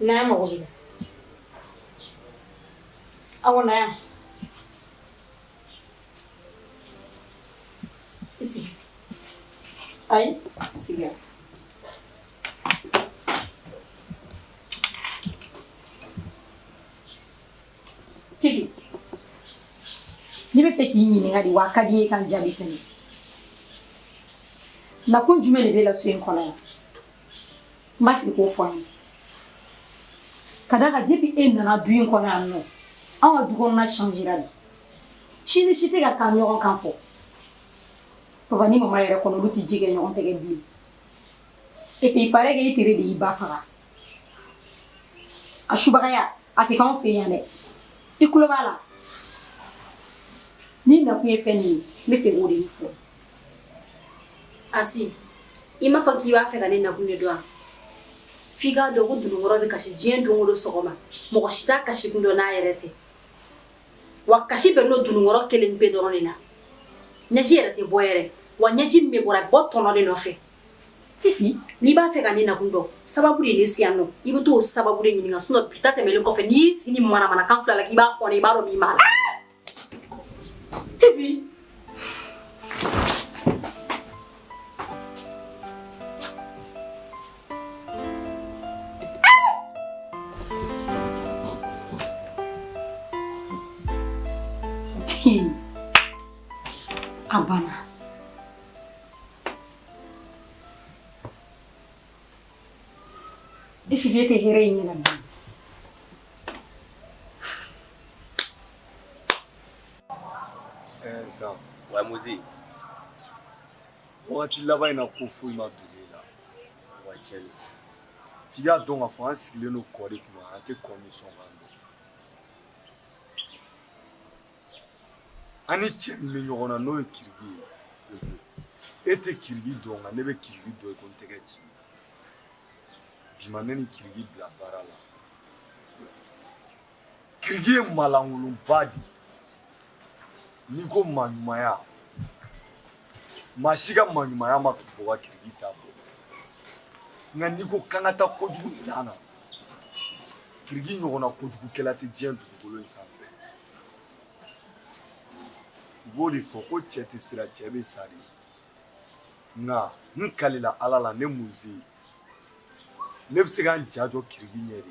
n'a mago b'i la aw na yan isi ayi sigi yan Fifi ni bɛ fɛ k'i ɲininka de wa ka di ye kan jaabi fɛnɛ nakun jumɛn de b'e la so in kɔnɔ yan n b'a fɛ k'o fɔ an ye ka d'a kan depuis e nana du in kɔnɔ yan nɔ anw ka du kɔnɔna changera de si ni si tɛ ka kan ɲɔgɔn kan fɔ papa ni mama yɛrɛ kɔnɔ olu tɛ ji kɛ ɲɔgɔn tɛgɛ bilen et puis il paraît que i tere de y'i ba faga a subagaya a tɛ k'anw fɛ yan dɛ i tulo b'a la ni nakun ye fɛn min ye n bɛ fɛ k'o de fɔ Asi i m'a fɔ k'i b'a fɛ ka ne nakun de dɔn f'i k'a dɔn ko dununkɔrɔ bɛ kasi diɲɛ don o don sɔgɔma mɔgɔ si t'a kasi kun dɔn n'a yɛrɛ tɛ wa kasi bɛ n'o dununkɔrɔ kelen pe dɔrɔn de la ɲɛji yɛrɛ tɛ bɔ yɛrɛ wa ɲɛji min bɛ bɔra a bɛ bɔ tɔnɔ de nɔfɛ Fifi n'i b'a fɛ ka ne nakun dɔn sababu de ye ne si yan nɔ i bɛ t'o sababu de ɲininka sinon bi ta tɛmɛlen kɔfɛ n'i y'i sigi ni manamanakan fila la k'i b'a fɔ ne i b'a dɔn min b'a la Fifi a banna e Fifi e tɛ hɛrɛ in ɲɛna bilen ça. Ouais, Mouzi. Waati laban in na ko foyi ma don e la. Ouais, tiens. F'i y'a dɔn k'a fɔ an sigilen don kɔ de kunna an tɛ kɔ min sɔn k'an dɔn. An ni cɛ min bɛ ɲɔgɔn na n'o ye Kirigi ye. E tɛ Kirigi dɔn nka ne bɛ Kirigi dɔn i ko n tɛgɛ ci. Bi ma ne ni Kirigi bila baara la. Kirigi ye maalankolonba de. N'i ko maaɲumanya maa si ka maaɲumanya ma bɔ ka Kirigi t'a bɔ nka n'i ko k'an ka taa kojugu dan na Kirigi ɲɔgɔnna kojugukɛla tɛ diɲɛ dugukolo in sanfɛ u b'o de fɔ ko cɛ tɛ sira cɛ bɛ sa de nka n kalila Ala la ne Muzi ne bɛ se ka n ja jɔ Kirigi ɲɛ de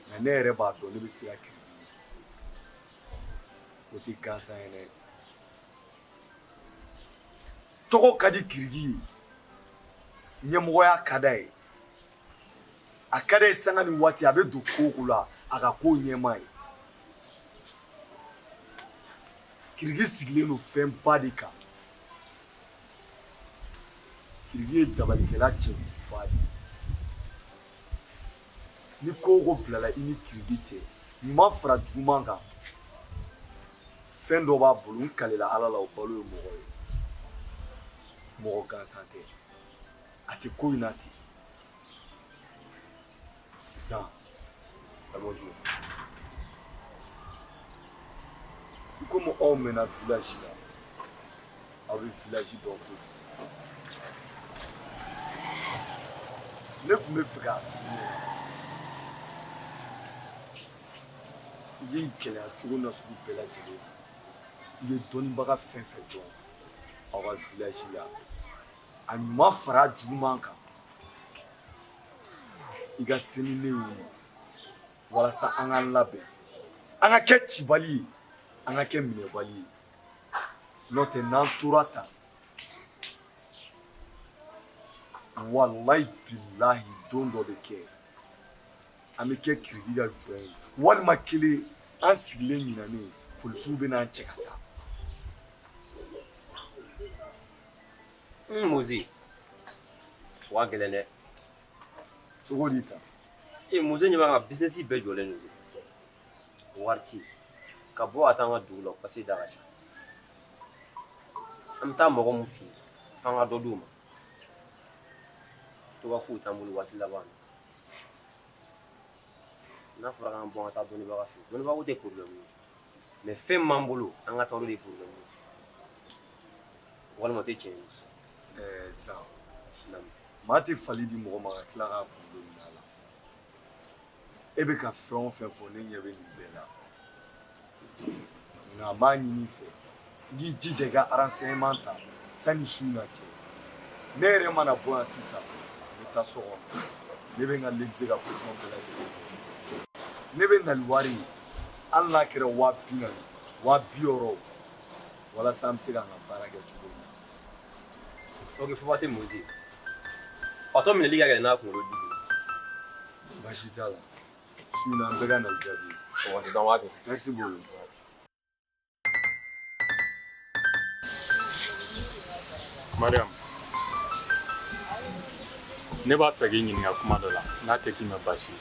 nka ne yɛrɛ b'a dɔn ne bɛ sira Kirigi ɲɛ o tɛ gansan ye dɛ. Tɔgɔ ka di Kirigi ye ɲɛmɔgɔya ka d'a ye a ka d'a ye sanga ni waati a bɛ don ko o ko la a ka ko ɲɛma ye Kirigi sigilen don fɛnba de kan Kirigi ye dabalikɛla cɛba de ni ko o ko bilala i ni Kirigi cɛ ɲuman fara juguman kan fɛn dɔ b'a bolo n kalila Ala la o balo ye mɔgɔ ye mɔgɔ gansan tɛ a tɛ ko in na ten zan allons-y i komi aw mɛnna village la aw bɛ village dɔn kojugu ne tun bɛ fɛ k'a f'i ye i ye gɛlɛya cogo na sugu bɛɛ lajɛlen i ye dɔnnibaga fɛn fɛn dɔn aw ka village la a ɲuman fara juguman kan i ka se ni ne y'u ma walasa an k'an labɛn an ka kɛ cibali ye an ka kɛ minɛbali ye n'o tɛ n'an tora tan walayi bilahi don dɔ bɛ kɛ an bɛ kɛ Kirigi ka jɔn ye walima kelen an sigilen ɲinanen polisiw bɛ n'an cɛ ka taa. Mouzi. Wa gɛlɛn dɛ. Cogo di tan? Mouzi ɲɛ b'an ka business bɛɛ jɔlen don. Wari ti ka bɔ a t'an ka dugu la parce que da ka ca. An bɛ taa mɔgɔ min fɛ yen f'an ka dɔ d'u ma. Toba foyi t'an bolo waati laban na. N'a fɔra k'an bɔ an ka taa dɔnnibaga fɛ yen dɔnnibaga ko tɛ problème ye mais fɛn m'an bolo an ka taa olu de problème ye. Walima o tɛ tiɲɛ ye. Zan maa tɛ fali di mɔgɔ ma ka tila k'a kunkolo minɛ a la e bɛ ka fɛn o fɛn fɔ ne ɲɛ bɛ nin bɛɛ la nka n b'a ɲini i fɛ n k'i jija i ka renseignement ta sanni su in na cɛ ne yɛrɛ mana bɔ yan sisan n bɛ taa so kɔnɔ ne bɛ n ka lexe ka position bɛɛ lajɛlen ne bɛ nali wari ye hali n'a kɛra 40,000 60,000 walasa an bɛ se ka n ka baara kɛ cogo min na. Ok, faut pas te mentir. Fatɔ minɛli ka gɛlɛn n'a kunkolo digi. Baasi t'a la su in na an bɛɛ ka nali jaabi. O tɛ dɔn b'a kɛ. Merci beaucoup. Mariam, ne b'a fɛ k'i ɲininka kuma dɔ la n'a tɛ k'i ma baasi ye.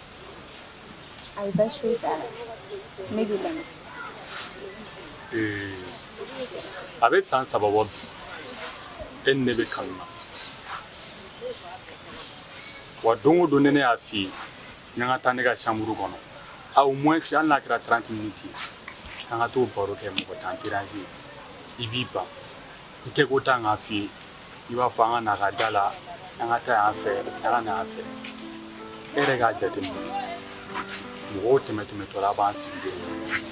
Ayi baasi foyi t'a la ne b'i lamɛn. A bɛ san 3 bɔ bi e ni ne bɛ kanu na wa don o don ne y'a f'i ye n'an ka taa ne ka chambre kɔnɔ au moins hali n'a kɛra 30 minutes ye k'an ka t'o baro kɛ mɔgɔ t'an déranger i b'i ban n kɛ ko t'a k'a f'i ye i b'a fɔ an ka na ka da la an ka taa yan fɛ an ka na yan fɛ e yɛrɛ k'a jateminɛ mɔgɔw tɛmɛtɔla b'an sigilen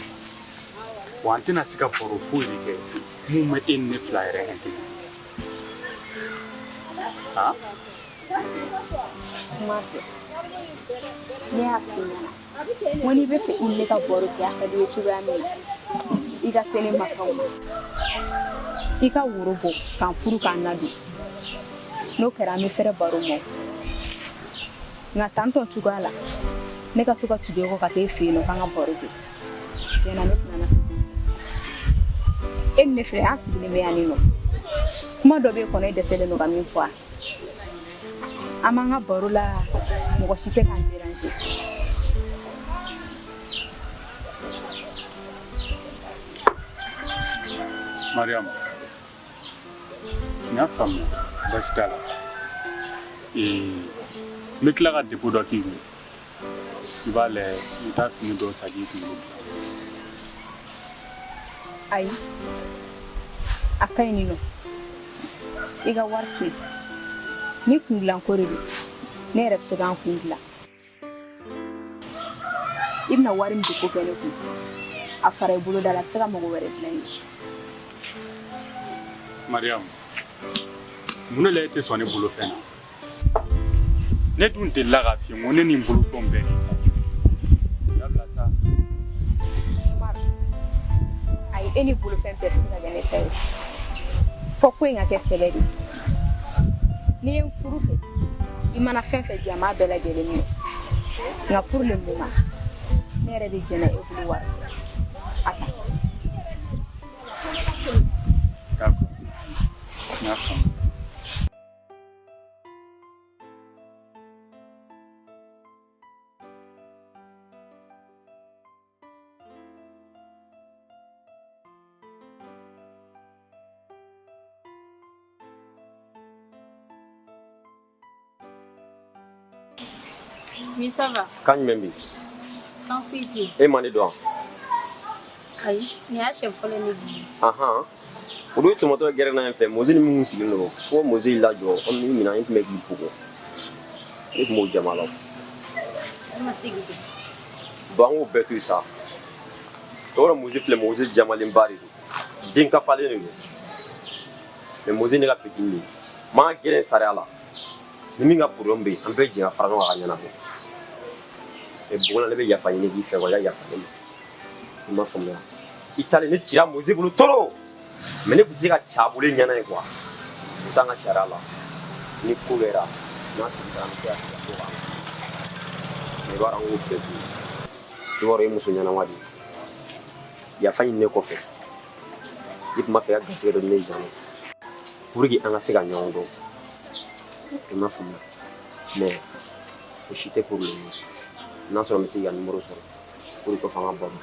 wa an tɛna se ka baro foyi de kɛ mun bɛ e ni ne fila yɛrɛ intéressé han Kuma fɛ ne y'a f'i ɲɛna ko n'i bɛ fɛ i ne ka baro kɛ a ka di i ye cogoya min na i ka se ne masaw ma i ka woro bɔ k'an furu k'an ladon n'o kɛra an bɛ fɛrɛ baro ma nka tantɔ cogoya la ne ka to ka tugu e kɔ ka taa e fɛ yen nɔ k'an ka baro kɛ tiɲɛna ne tɛna na sigi e ni ne filɛ an sigilen bɛ yan nin nɔ kuma dɔ bɛ e kɔnɔ e dɛsɛlen don ka min fɔ a an b'an ka baro la mɔgɔ si tɛ k'an déranger Mariam, n y'a faamuya baasi t'a la n bɛ tila ka dépôt dɔ k'i kun i b'a lajɛ i bɛ taa fini dɔw san k'i kunkolo bi ayi a ka ɲi nin nɔ i ka wari to yen ni kundilanko de don ne yɛrɛ bɛ se k'an kun dilan i bɛna wari min dépôt kɛ ne kun a fara i bolo da la a bɛ se ka mɔgɔ wɛrɛ dilan ye Mariam, mun de la e tɛ sɔn ne bolofɛn na ne dun delila k'a f'i ye n ko ne ni n bolofɛnw bɛɛ de dabila sa Umaru ayi e ni bolofɛn bɛɛ tɛ se ka kɛ ne ta ye fɔ ko in ka kɛ sɛbɛ de n'i ye n furu kɛ i mana fɛn fɛn diyan n b'a bɛɛ lajɛlen minɛ nka pour le moment ne yɛrɛ de jɛnna e bolo wari a ta d'accord n y'a faamu Oui, ça va. Kan jumɛn bɛ yen? Kan foyi tɛ yen. E ma ne dɔn? Ayi, nin y'a siɲɛ fɔlɔ ne bolo. Ahan. Olu ye tɔmɔtɔ gɛrɛ na in fɛ Mozi ni minnu sigilen don fo Mozi y'i lajɔ komi ni minɛn in tun bɛ k'i bugɔ. E tun b'o jama la. E ma se k'i kɛ. Bon an k'o bɛɛ to yen sa. O yɔrɔ Mozi filɛ Mozi jamalenba de don. Den kafalen de don. Mais Mozi ne ka petini de ye. N ma gɛrɛ sariya la. Ni min ka problème bɛ yen an bɛɛ jɛn ka fara ɲɔgɔn kan ka ɲɛnabɔ. Mais Bugɔla ne bɛ yafa ɲini k'i fɛ wa i ka yafa ne ma. I m'a faamuya. I taalen ne cira Mozi bolo trop. Mais ne bɛ se ka ca bolo ɲɛna ye quoi. N t'an ka sariya la. Ni ko kɛra n'a tigi taara an bɛ se ka tigɛ ko kan. Mais i b'a dɔn an k'o bɛɛ to yen. I b'a dɔn e muso ɲɛnama de ye. Yafa ɲini ne kɔfɛ. I tun b'a fɛ ka garisɛgɛ dɔ di ne janɛ. Pour que an ka se ka ɲɔgɔn dɔn. I m'a faamuya. Mais o si tɛ problème ye. N'a sɔrɔ n bɛ se k'i ka numéro sɔrɔ pour que kɔfɛ an ka baro.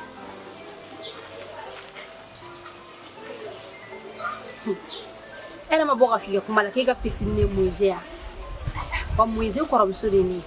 E yɛrɛ ma bɔ ka f'i ka kuma la k'e ka petini ye Moise ya wa Moise kɔrɔmuso de ye ne ye.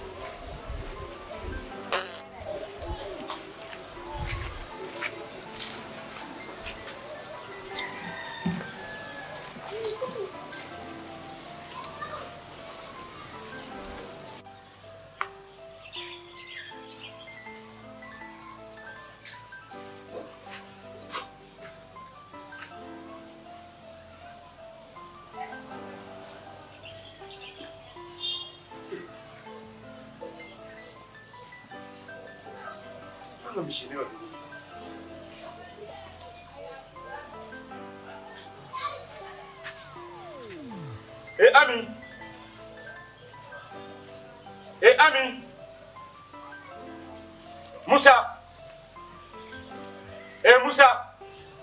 ka misi ne ka dugu Ami Ami Musa Musa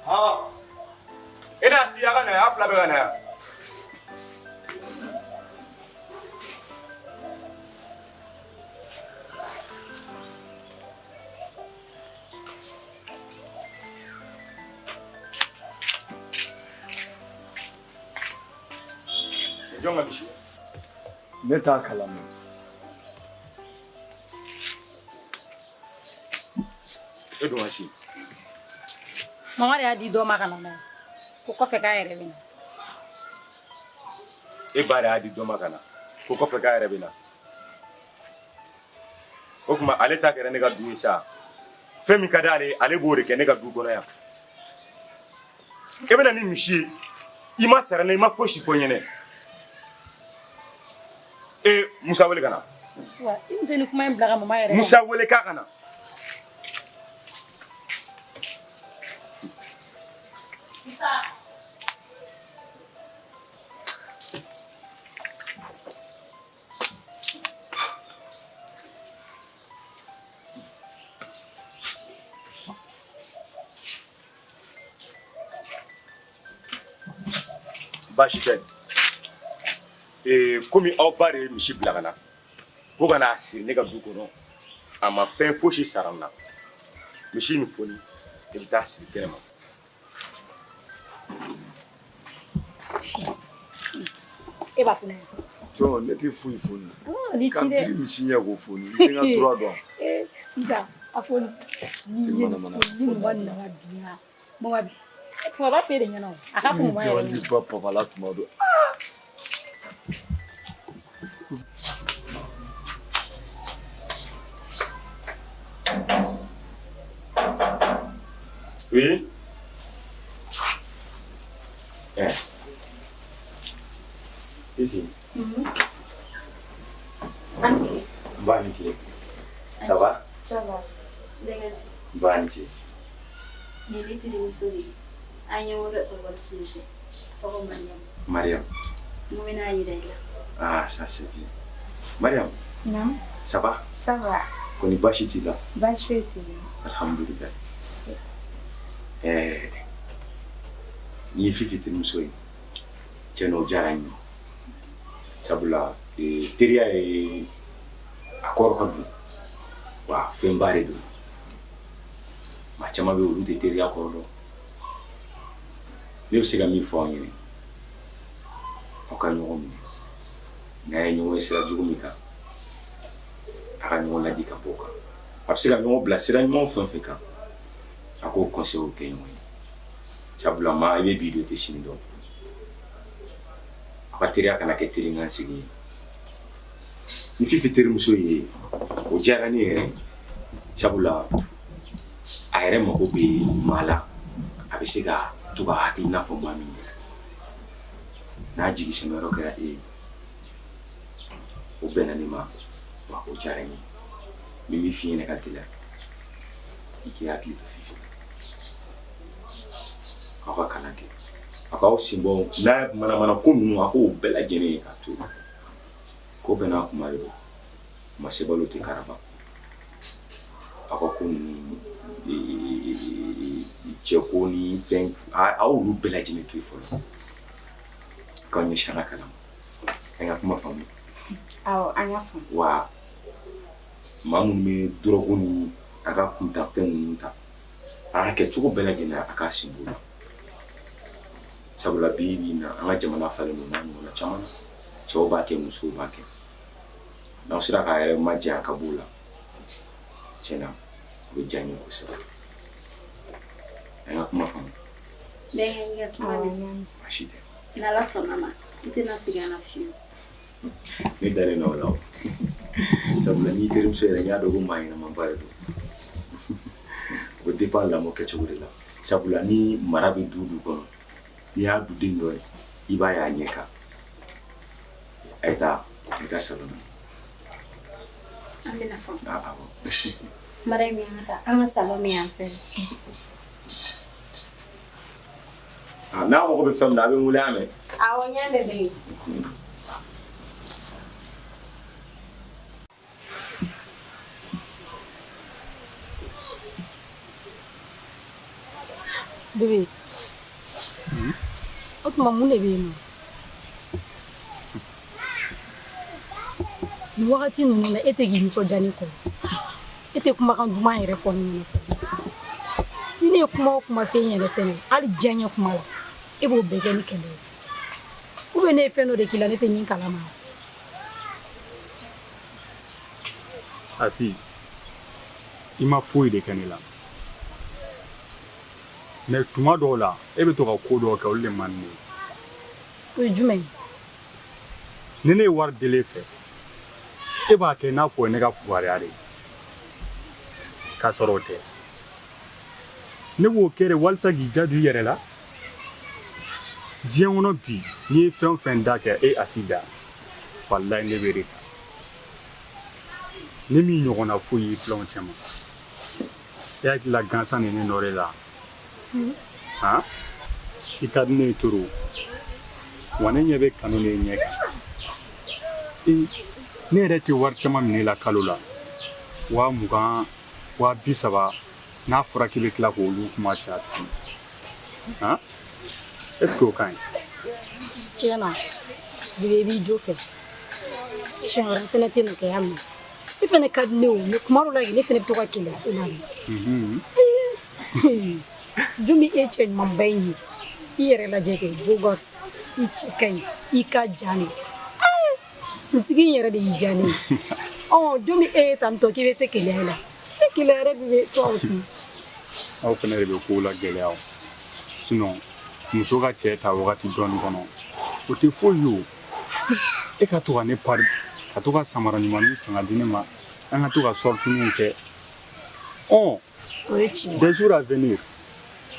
Ha ina siya ka na ya fila bɛ ka na ya jɔn ka misi ne t'a kalama e dun ka si Mamari y'a di dɔ ma ka na n'a ye ko kɔfɛ k'a yɛrɛ bɛ na e ba de y'a di dɔ ma ka na ko kɔfɛ k'a yɛrɛ bɛ na o tuma ale ta kɛra ne ka du ye sa fɛn min ka di ale ale b'o de kɛ ne ka du kɔnɔ yan e bɛ na ni misi ye i ma sara ne i ma fosi fɔ n ɲɛnɛ Musa wele ka na wa i tun tɛ ni kuma in bila ka mama yɛrɛ Musa wele k'a ka na baasi tɛ komi aw ba de ye misi bila ka na ko ka n'a siri ne ka du kɔnɔ a ma fɛn fosi sara n na misi ni foni i bɛ taa siri kɛnɛ ma e b'a fɔ ne jɔn ne tɛ foyi foni ni ci dɛ ka biri misi ɲɛ k'o foni n tɛ n ka tura dɔn nka a fɔ ni ye ni mɔgɔ nana bi yan mama b'a fɛ de ɲɛna o a k'a fɔ mama yɛrɛ ni ba papala tuma dɔ oui Ici. Anti. Banti. Ça va? Ça va. Denganti. Banti. Nili tiri musuri. Anya wala to wala sije. Toko Mariam. Mariam. Mumina yirela. Ah, ça c'est bien. Mariam. Non. Ça va? Ça va. Koni bashi ti la. Bashi ti. Alhamdulillah. Ni fifi tiri musuri. Cheno jarani. Sabula teriya ye a kɔrɔ ka bon wa fɛnba de don maa caman bɛ olu tɛ teriya kɔrɔ dɔn ne bɛ se ka min fɔ aw ɲɛna aw ka ɲɔgɔn minɛ n'a ye ɲɔgɔn ye sira jugu min kan a ka ɲɔgɔn ladi ka bɔ o kan a bɛ se ka ɲɔgɔn bila sira ɲuman fɛn fɛn kan a k'o conseil kɛ ɲɔgɔn ye sabula maa i bɛ bi don i tɛ sini dɔn a ka teriya kana kɛ terinkan sigi ye ni fifi terimuso ye o diyara ne yɛrɛ sabula a yɛrɛ mago bɛ maa la a bɛ se ka to ka hakilina fɔ maa min ye n'a jigi sɛmɛyɔrɔ kɛra e ye o bɛnna ne ma wa o diyara n ye min bɛ f'i ɲɛna ka gɛlɛya i k'i hakili to fifi aw ka kalan kɛ a k'aw sen bɔ n'a ye manamana ko ninnu a k'o bɛɛ lajɛlen ye k'a to ko bɛɛ n'a kuma de don kuma sebalo tɛ karaba a ka ko ninnu cɛko ni fɛn a y'olu bɛɛ lajɛlen to yen fɔlɔ k'aw ɲɛsin a ka kalan ma an ka kuma faamu awɔ an y'a faamu wa maa minnu bɛ dɔrɔgu ni a ka kuntanfɛn ninnu ta a ka kɛ cogo bɛɛ lajɛlen a k'a sen bɔ o la sabula bi na an ka jamana falen don n'a ɲɔgɔnna caman na cɛw b'a kɛ musow b'a kɛ n'aw sera k'a yɛrɛ majanya ka b'o la tiɲɛna o bɛ diya n ye kosɛbɛ an ka kuma faamu Bɛnkɛ i ka kuma mɛn. baasi tɛ N'Ala sɔnna ma i tɛna tigɛ an na fiyewu. ne dalen n'o la o sabula n'i terimuso yɛrɛ n y'a dɔn ko maa ɲɛnamaba de don o bɛ dépend lamɔ kɛcogo de la sabula ni mara bɛ du kɔnɔ n'i y'a duden dɔ ye i b'a ye a ɲɛ kan a ye taa i ka salon na An bɛna fɔ. awɔ Mariam yata an ka salon min yan fɛ n'a mago bɛ fɛn min na a bɛ wuli a mɛn awɔ n y'a mɛn bɛ Bébé. O tuma mun de bɛ yen nɔ? Nin wagati ninnu na e tɛ k'i nisɔndiya ne kɔrɔ. E tɛ kumakan duman yɛrɛ fɔ ne ɲɛna fɔlɔ. Ni ne ye kuma o kuma f'e ɲɛna fɛnɛ, hali diyaɲɛ kuma la, e b'o bɛɛ kɛ ni kɛlɛ ye. Ou bien ne ye fɛn dɔ de k'i la ne tɛ min kalama. Asi, i ma foyi de kɛ ne la. Mais tuma dɔw la e bɛ to ka ko dɔw kɛ olu de man di ne ye. O ye jumɛn ye? Ni ne ye wari dile fɛ e b'a kɛ n'a fɔ ne ka fugariya de ye k'a sɔrɔ o tɛ. Ne b'o kɛ de walasa k'i jadu i yɛrɛ la. Diɲɛ kɔnɔ bi n'i ye fɛn o fɛn da kɛ e asi da walayi ne bɛ de ta. Ne min ɲɔgɔnna foyi y'i filanw cɛ ma. E hakilila gansan de ne nɔ de la. Han? I ka di ne ye toro wa ne ɲɛ bɛ kanu de ɲɛ kan. Ne yɛrɛ tɛ wari caman minɛ la kalo la 20,000 30,000 n'a fɔra k'i bɛ tila k'olu kuma caya tuguni. Han? Est-ce que o ka ɲi? Tiɲɛna bébé i b'i jo fɛ. Siɲɛ wɛrɛ n fɛnɛ tɛ n'o kɛ y'a mɛn. I fɛnɛ ka di ne o mais kuma dɔw la ne fɛnɛ bɛ to ka keleya e la de. Jumi e cɛ ɲumanba in ye. I yɛrɛ lajɛ kɛ beau gosse i cɛ ka ɲi i ka jan de. Misigi in yɛrɛ de y'i diya ne ye. Jumi e ye tantɔ k'i bɛ tɛ keleya i la. E keleya yɛrɛ bébé toi aussi. Aw fɛnɛ de bɛ kow la gɛlɛya o. Sinon muso ka cɛ ta wagati dɔɔni kɔnɔ o tɛ foyi ye o. E ka to ka ne pari ka to ka samara ɲumanninw san ka di ne ma an ka to ka sortiniw kɛ. O ye tiɲɛ. Des jours à venir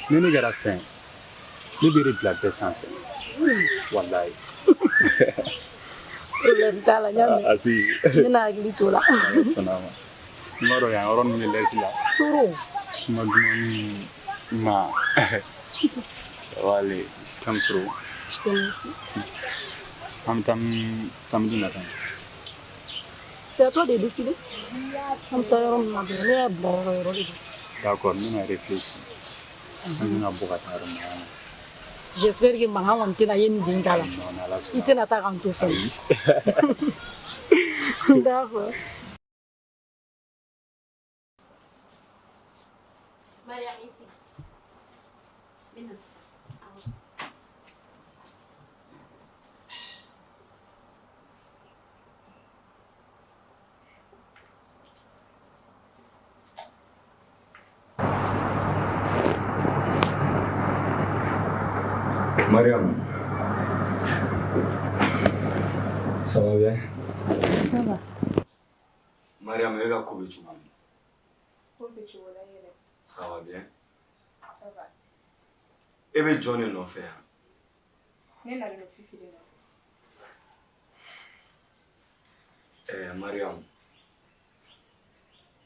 ni ne kɛra fɛn ne bɛ de bila bɛɛ sanfɛ. Walayi. Problème t'a la n y'a mɛn. Asi. N bɛna hakili t'o la. I b'a dɔn yan yɔrɔ ninnu bɛ lɛsi la. Toro. Suma dumuni ma. Allez, je t'aime trop. Je t'aime aussi. En même temps, samedi matin. C'est à toi de décider. En même temps, on m'a donné un bon. D'accord, nous on réfléchi. On a beaucoup à faire. J'espère que maman va me tenir à une zingala. Il tient à ta rente au fait. D'accord. Mariam ici. Menas. Mariam, ça va bien? Ça va. Mariam, elle a combien de jours? Ça va bien? Ça va. Et bien, John est non fait. Ne na le fifi de na. Mariam,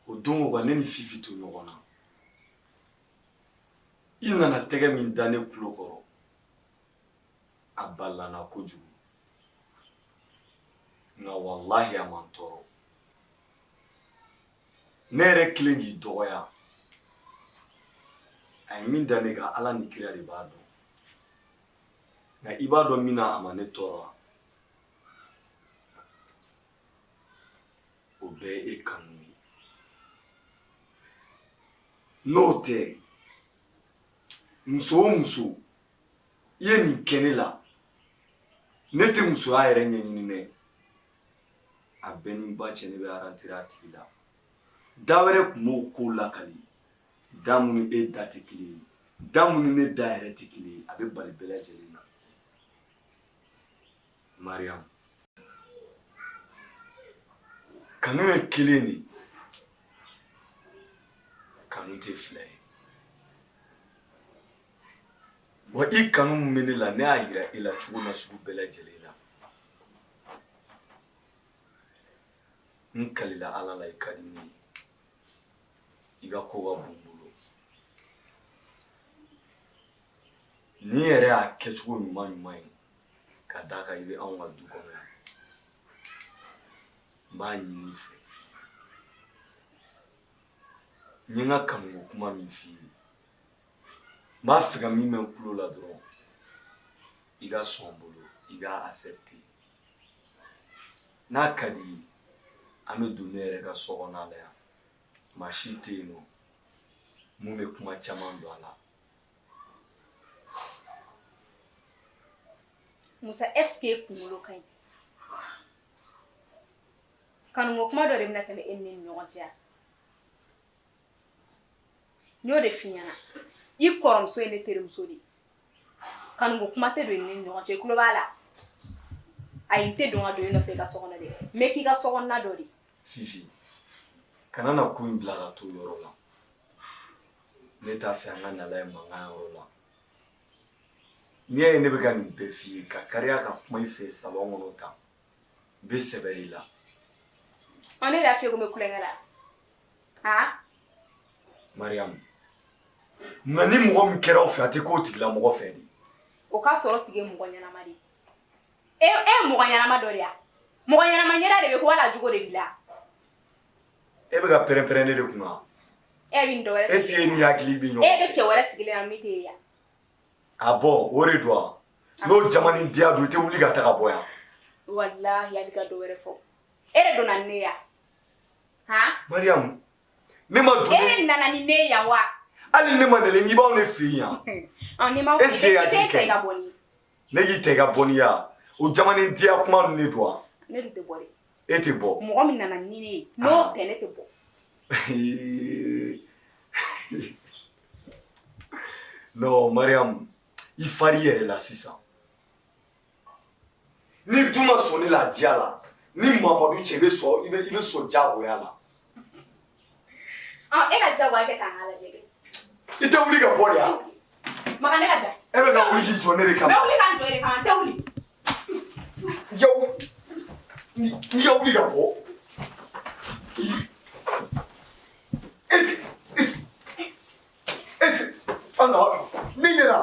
o don ko ne ni Fifi to ɲɔgɔn na. I nana tɛgɛ min da ne kulo kɔrɔ. A balana kojugu. Nka wallahi a man tɔɔrɔ. Ne yɛrɛ kelen k'i dɔgɔya. A ye min da ne kan Ala ni kira de b'a dɔn. Nka i b'a dɔn min na a ma ne tɔɔrɔ. O bɛɛ ye e kanu ye. N'o tɛ muso o muso i ye nin kɛ ne la ne tɛ musoya yɛrɛ ɲɛɲini dɛ. A bɛɛ ni ba cɛ ne bɛ arantere a tigi la. Da wɛrɛ tun b'o ko lakali. Da minnu e da tɛ kelen ye. Da minnu ne da yɛrɛ tɛ kelen ye. A bɛ bali bɛɛ lajɛlen na. Mariam, kanu ye kelen de. Kanu tɛ fila ye. Wa i kanu min bɛ ne la ne y'a yira e la cogo na sugu bɛɛ lajɛlen na. N kalila Ala la i ka di ne ye. i ka ko ka bon bolo ni yɛrɛ y'a kɛcogo ɲuman ɲuman ye ka d'a kan i bɛ anw ka du kɔnɔ yan n b'a ɲini i fɛ n ye n ka kanuko kuma min f'i ye n b'a fɛ ka min mɛn n tulo la dɔrɔn i ka sɔn n bolo i ka accepter n'a ka di i ye an bɛ don ne yɛrɛ ka so kɔnɔ la yan maa si tɛ yen nɔ mun bɛ kuma caman don a la. Musa, est-ce que kunkolo ka ɲi? Kanuko kuma dɔ de bɛna tɛmɛ e ni ne ni ɲɔgɔn cɛ. N y'o de f'i ɲɛna. I kɔrɔmuso ye ne terimuso de ye. Kanuko kuma tɛ don e ni ne ni ɲɔgɔn cɛ. I tulo b'a la? Ayi, n tɛ don ka don i nɔfɛ i ka so kɔnɔ dɛ. N bɛ k'i ka so kɔnɔna dɔ de. Fifi, kana na ko in bila ka to yɔrɔ la. Ne t'a fɛ an ka nala ye mankan yɔrɔ la. N'i y'a ye ne bɛ ka nin bɛɛ f'i ye ka kariya ka kuma i fɛ salon kɔnɔ tan n bɛ sɛbɛ i la. Ne y'a f'i ye ko n bɛ kulonkɛ la. Ha? Mariam, nka ni mɔgɔ min kɛra aw fɛ a tɛ k'o tigila mɔgɔ fɛ de. O k'a sɔrɔ tigi ye mɔgɔ ɲɛnama de ye. E ye mɔgɔ ɲɛnama dɔ de ye. Mɔgɔ ɲɛnama ɲɛda de bɛ ko wala jogo de b'i la. E bɛ ka pɛrɛn-pɛrɛn ne de kunna. E bɛ nin dɔ wɛrɛ sigi. Est-ce que e ni hakili bɛ ɲɔgɔn fɛ? E bɛ cɛ wɛrɛ sigilen na min t'e ye yan. Ah bon, o de don wa? N'o jamani diya don i tɛ wuli ka taa ka bɔ yan. Wallahi hali ka dɔ wɛrɛ fɔ. E de donna ni ne yan. Ha? Mariam, ne ma don. E nana ni ne yan wa? Hali ne ma nɛlɛ n k'i b'anw de fɛ yan. Ni ma Est-ce que e hakili tɛ ka bɔ ni. Ne k'i ta i ka bɔ ni ya. O jamani diya kuma ninnu de don wa? Ne dun tɛ bɔ de. E tɛ bɔ. Mɔgɔ min nana ni ne ye, n'o tɛ ne tɛ bɔ. Non, Mariam, i fari yɛrɛ la sisan. Ni dun ma sɔn ne la diya la, ni Mamadu cɛ i bɛ sɔn diyagoya la. E ka diyagoya kɛ k'an lajɛ kɛ. I tɛ wuli ka bɔ de ya? Makan ne ka da. E bɛ ka wuli k'i jɔ ne de kama. N bɛ wuli k'an jɔ e de kama, n tɛ wuli. N'i ka wuli ka bɔ. Ni ɲɛna.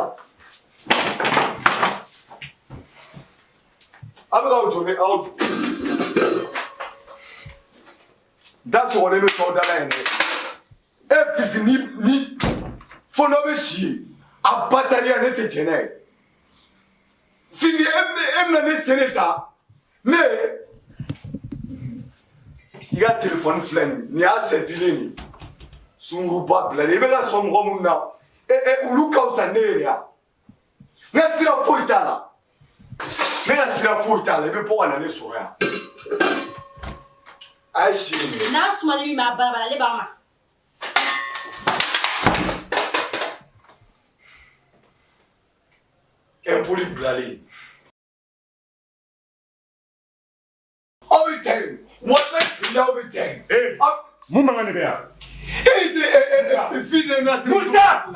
A bɛ k'aw jɔ ne aw jɔ. Da sɔgɔlen bɛ tɔw da la yen dɛ. E Fifi ni fo n'aw bɛ si ye a ba tariya ne tɛ jɛn n'a ye. Fifi e bɛna ne sɛnɛ ta ne i ka telefɔni filɛ nin y'a sɛzilen nin sunguruba bilalen i bɛ ka sɔn mɔgɔ minnu na olu ka fisa ne ye yan n ka sira foyi t'a la ne ka sira foyi t'a la i bɛ bɔ ka na ne sɔrɔ yan a ye si nin ye. N'a sumalen min b'a balabala ale b'a ma. Impoli bilalen aw bɛ taa yen walayi bi aw bɛ taa yen. Mun mankan de bɛ yan? Fifi ne na Musa!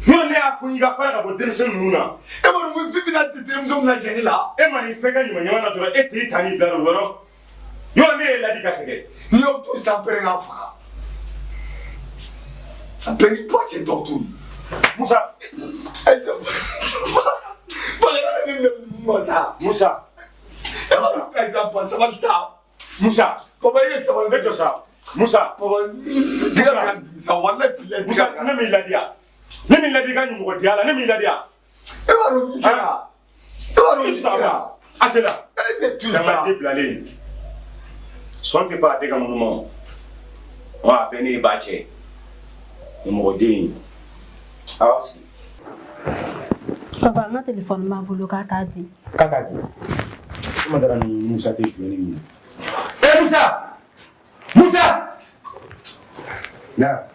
N'o ne y'a fɔ n y'i ka fara ka bɔ denmisɛnnin ninnu na. E ma dɔn ko Fifi na terimuso mina jɛni la. E ma nin fɛn kɛ ɲuman-ɲuman na dɔrɔn e t'i ta n'i bila o yɔrɔ. Yɔrɔ ne ye ladi ka sɛgɛn. N'i y'aw to san pɛrɛn k'a faga a bɛɛ ni ba cɛ dɔw to yen. Musa. Musa. Musa. E ma dɔn k'a ba sabali sa. Musa. Papa i ye sabali bɛ jɔ sa. Musa. Papa diga ka dimi sa walayi bilayi. Musa ne m'i ladi yan. Ne m'i ladi ka ɲumɔgɔdiya la ne m'i ladi yan. E b'a dɔn min kɛra. E b'a dɔn min kɛra. A tɛ la. Ne tun sa. Damaden bilalen. Sɔn tɛ ban a tɛ ka munnu ma. A bɛɛ ne b'a cɛ. Ɲumɔgɔden. Awa sigi. Papa, n ka téléphone b'a bolo k'a t'a di. K'a t'a di. Kuma dara ni Musa tɛ jouer ni min ye. Musa! Musa! Na.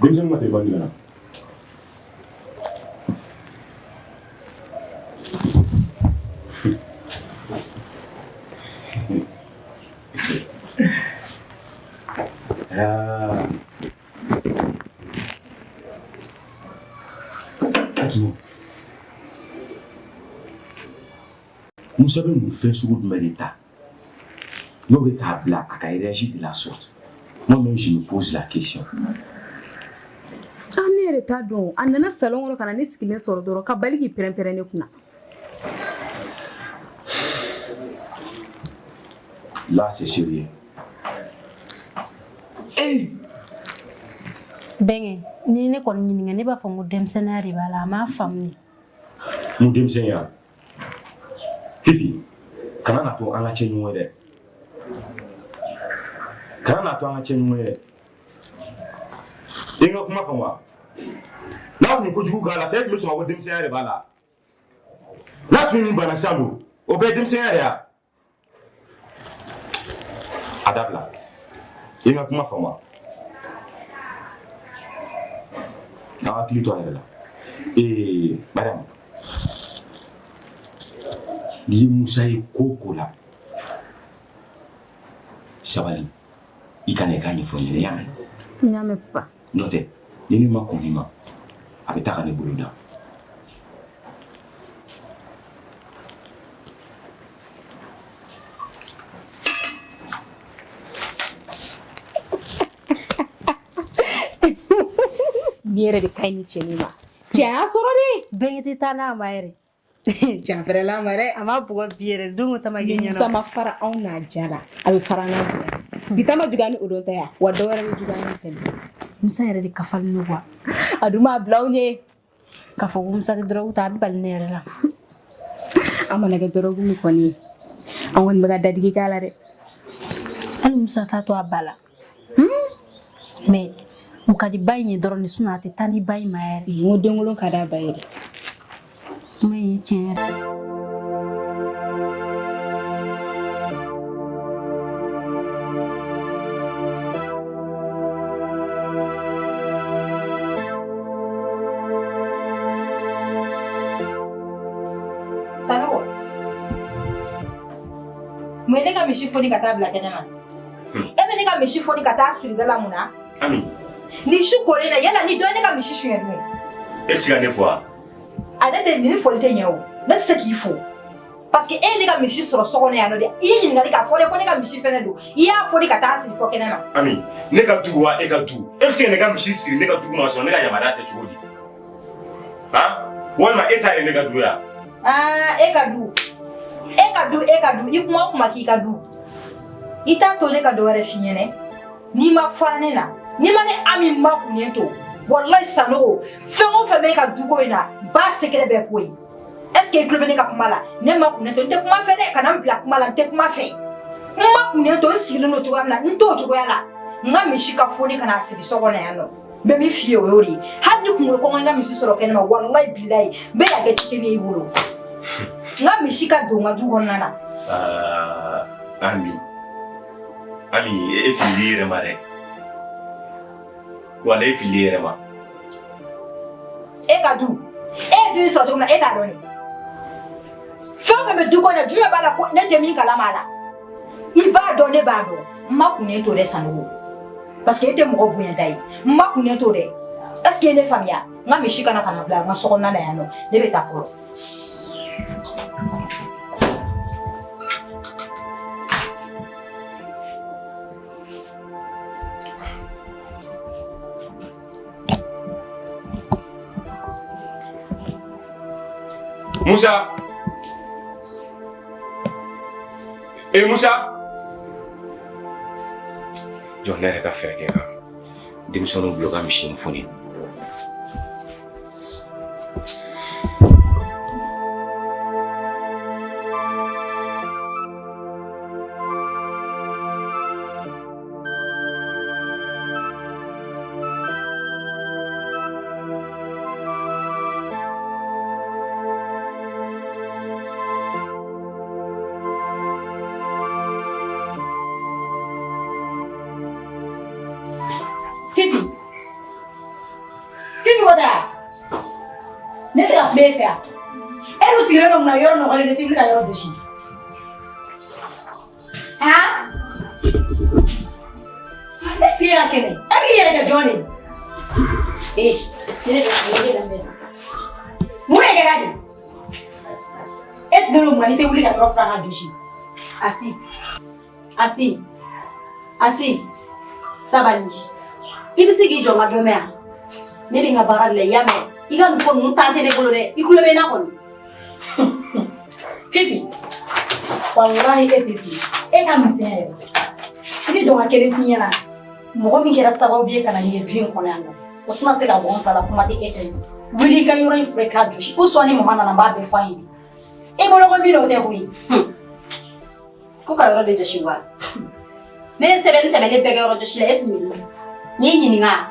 Denmisɛnnin ma téléphone di ka na. Musa bɛ mun fɛn sugu jumɛn de ta L'obétable a réagi de la sorte. Moi-même, je me pose la question. Là, c'est sérieux. Hey! Bengue, ni ne kɔni ɲininka ne b'a fɔ n ko denmisɛnniya de b'a la a m'a faamu ni. Mun denmisɛnniya? Fifi, kana na to an ka cɛ ɲɔgɔn ye dɛ. Kana na to an ka cɛ ɲɔgɔn ye dɛ. I ka kuma faamu wa? N'a kun kojugu k'a la, c'est que n bɛ sɔn ka fɔ denmisɛnniya de b'a la. N'a tun ye nin bana sisan don, o bɛɛ ye denmisɛnniya de ya. A dabila. I ka kuma faamu wa? N'a hakili to a yɛrɛ la. Mariam. N'i ye Musa ye ko o ko la, sabali, i kana i k'a ɲɛfɔ ɲɛna, i y'a mɛn? N y'a mɛn papa. N'o tɛ, ni ne ma kɔn i ma, a bɛ taa ka ne bolo da. Yɛrɛ de ka ɲi ni cɛnin ma. Cɛ y'a sɔrɔ de. Bɛnkɛ tɛ taa n'a ma yɛrɛ. Cɛ fɛrɛ la ma dɛ. A ma bugɔ bi yɛrɛ don o tama kɛ ɲɛna. Musa ma fara anw n'a jara. A bɛ fara n'a jara. Bi ta ma juguya ni o don tɛ ya. Wa dɔ wɛrɛ bɛ juguya ni tɛnɛ. Musa yɛrɛ de kafalen don quoi. A dun m'a bila aw ɲɛ. K'a fɔ ko Musa tɛ drogue ta a bɛ bali ne yɛrɛ la. An mana kɛ drogue min kɔni ye. An kɔni bɛ ka dadigi k'a la dɛ. Hali Musa t'a to a ba la. Mais u ka di ba in ye dɔrɔn de sinon a tɛ taa ni ba in ma yɛrɛ. N ko denwolo ka d'a ba ye dɛ. Kuma in ye tiɲɛ yɛrɛ. Sanogo. Mun ye ne ka misi foni ka taa bila kɛnɛ ma? E bɛ ne ka misi foni ka taa siri da la mun na? Ami. Ni su kolen na yala ni dɔ ye ne ka misi suɲɛ dun? E tɛ se ka ne fɔ wa? Ale tɛ ni foli tɛ ɲɛ o. Ne tɛ se k'i fo. Parce que e ye ne ka misi sɔrɔ so kɔnɔ yan nɔ dɛ. I ye ɲininkali k'a fɔ de ko ne ka misi fɛnɛ don. I y'a foni ka taa siri fɔ kɛnɛ ma. Ami, ne ka du wa e ka du? E bɛ se ka ne ka misi siri ne ka du kɔnɔ sɔrɔ ne ka yamaruya tɛ cogo di? Han? Walima e t'a ye ne ka du ya? E ka du. E ka du, e ka du. I kuma o kuma k'i ka du. I t'a to ne ka dɔ wɛrɛ f'i ɲɛnɛ. N'i ma fara ne la, n'i ma ne Ami makunnen to, wallahi Sanogo, fɛn o fɛn bɛ ka duko in na, ba secret bɛɛ ko ye. Est-ce que i tulo bɛ ne ka kuma la? Ne makunnen to, n tɛ kuma fɛ dɛ, kana n bila kuma la, n tɛ kuma fɛ. N makunnen to, n sigilen don cogoya min na, n t'o cogoya la. N ka misi ka foni kana sigi so kɔnɔ yan nɔ. N bɛ min f'i ye o y'o de ye. Hali ni kunkolo kɔngɔ n ka misi sɔrɔ kɛnɛ ma, wallahi bilahi, n bɛ na kɛ cikɛlen y'i bolo. N ka misi ka don n ka du kɔnɔna na. Ami, e fili yɛrɛ ma dɛ. Wala e fili yɛrɛ ma. E ka du. E ye du in sɔrɔ cogo min na, e t'a dɔn ne. Fɛn o fɛn bɛ du kɔnɔ na, jumɛn b'a la ko ne tɛ min kalama a la. I b'a dɔn, ne b'a dɔn. N makunnen to dɛ Sanogo. Parce que e tɛ mɔgɔ bonyada ye. N makunnen to dɛ. Est-ce que i ye ne faamuya? N ka misi kana bila n ka so kɔnɔna na yan nɔ. Ne bɛ taa fɔlɔ. Musa! Musa! Jɔn ne yɛrɛ ka fɛɛrɛ kɛ ka denmisɛnninw bila ka misi in foni. Fifi wada. Ne tɛ ka kuma e fɛ yan. E dun sigilen don mun na yɔrɔ nɔgɔlen de tɛ wuli ka yɔrɔ jɔsi. Han? E sigi ka kɛnɛ. E bɛ k'i yɛrɛ kɛ jɔn de ye? Ne bɛ ka ne lamɛn. Mun de kɛra de? E sigilen don mun na i tɛ wuli ka yɔrɔ furan ka jɔsi. Asi. Asi sabali ibisi gi jonga do mea ne bi nga baral le yame iga nu ko nu tante ne bolo de ikulo be na kon Fifi wallahi etisi e ka misere iti jonga kere finyana mo mi kera sababu ye kana ni bin kono ando o tuma se ka bon kala kuma ti ete wili ka yoro infreka jushi uswani mo mana na ba be fayi e bolo ko biro te kuyi ko ka yoro de joshi wa ne se ben te be be yoro joshi le etu mi ni nga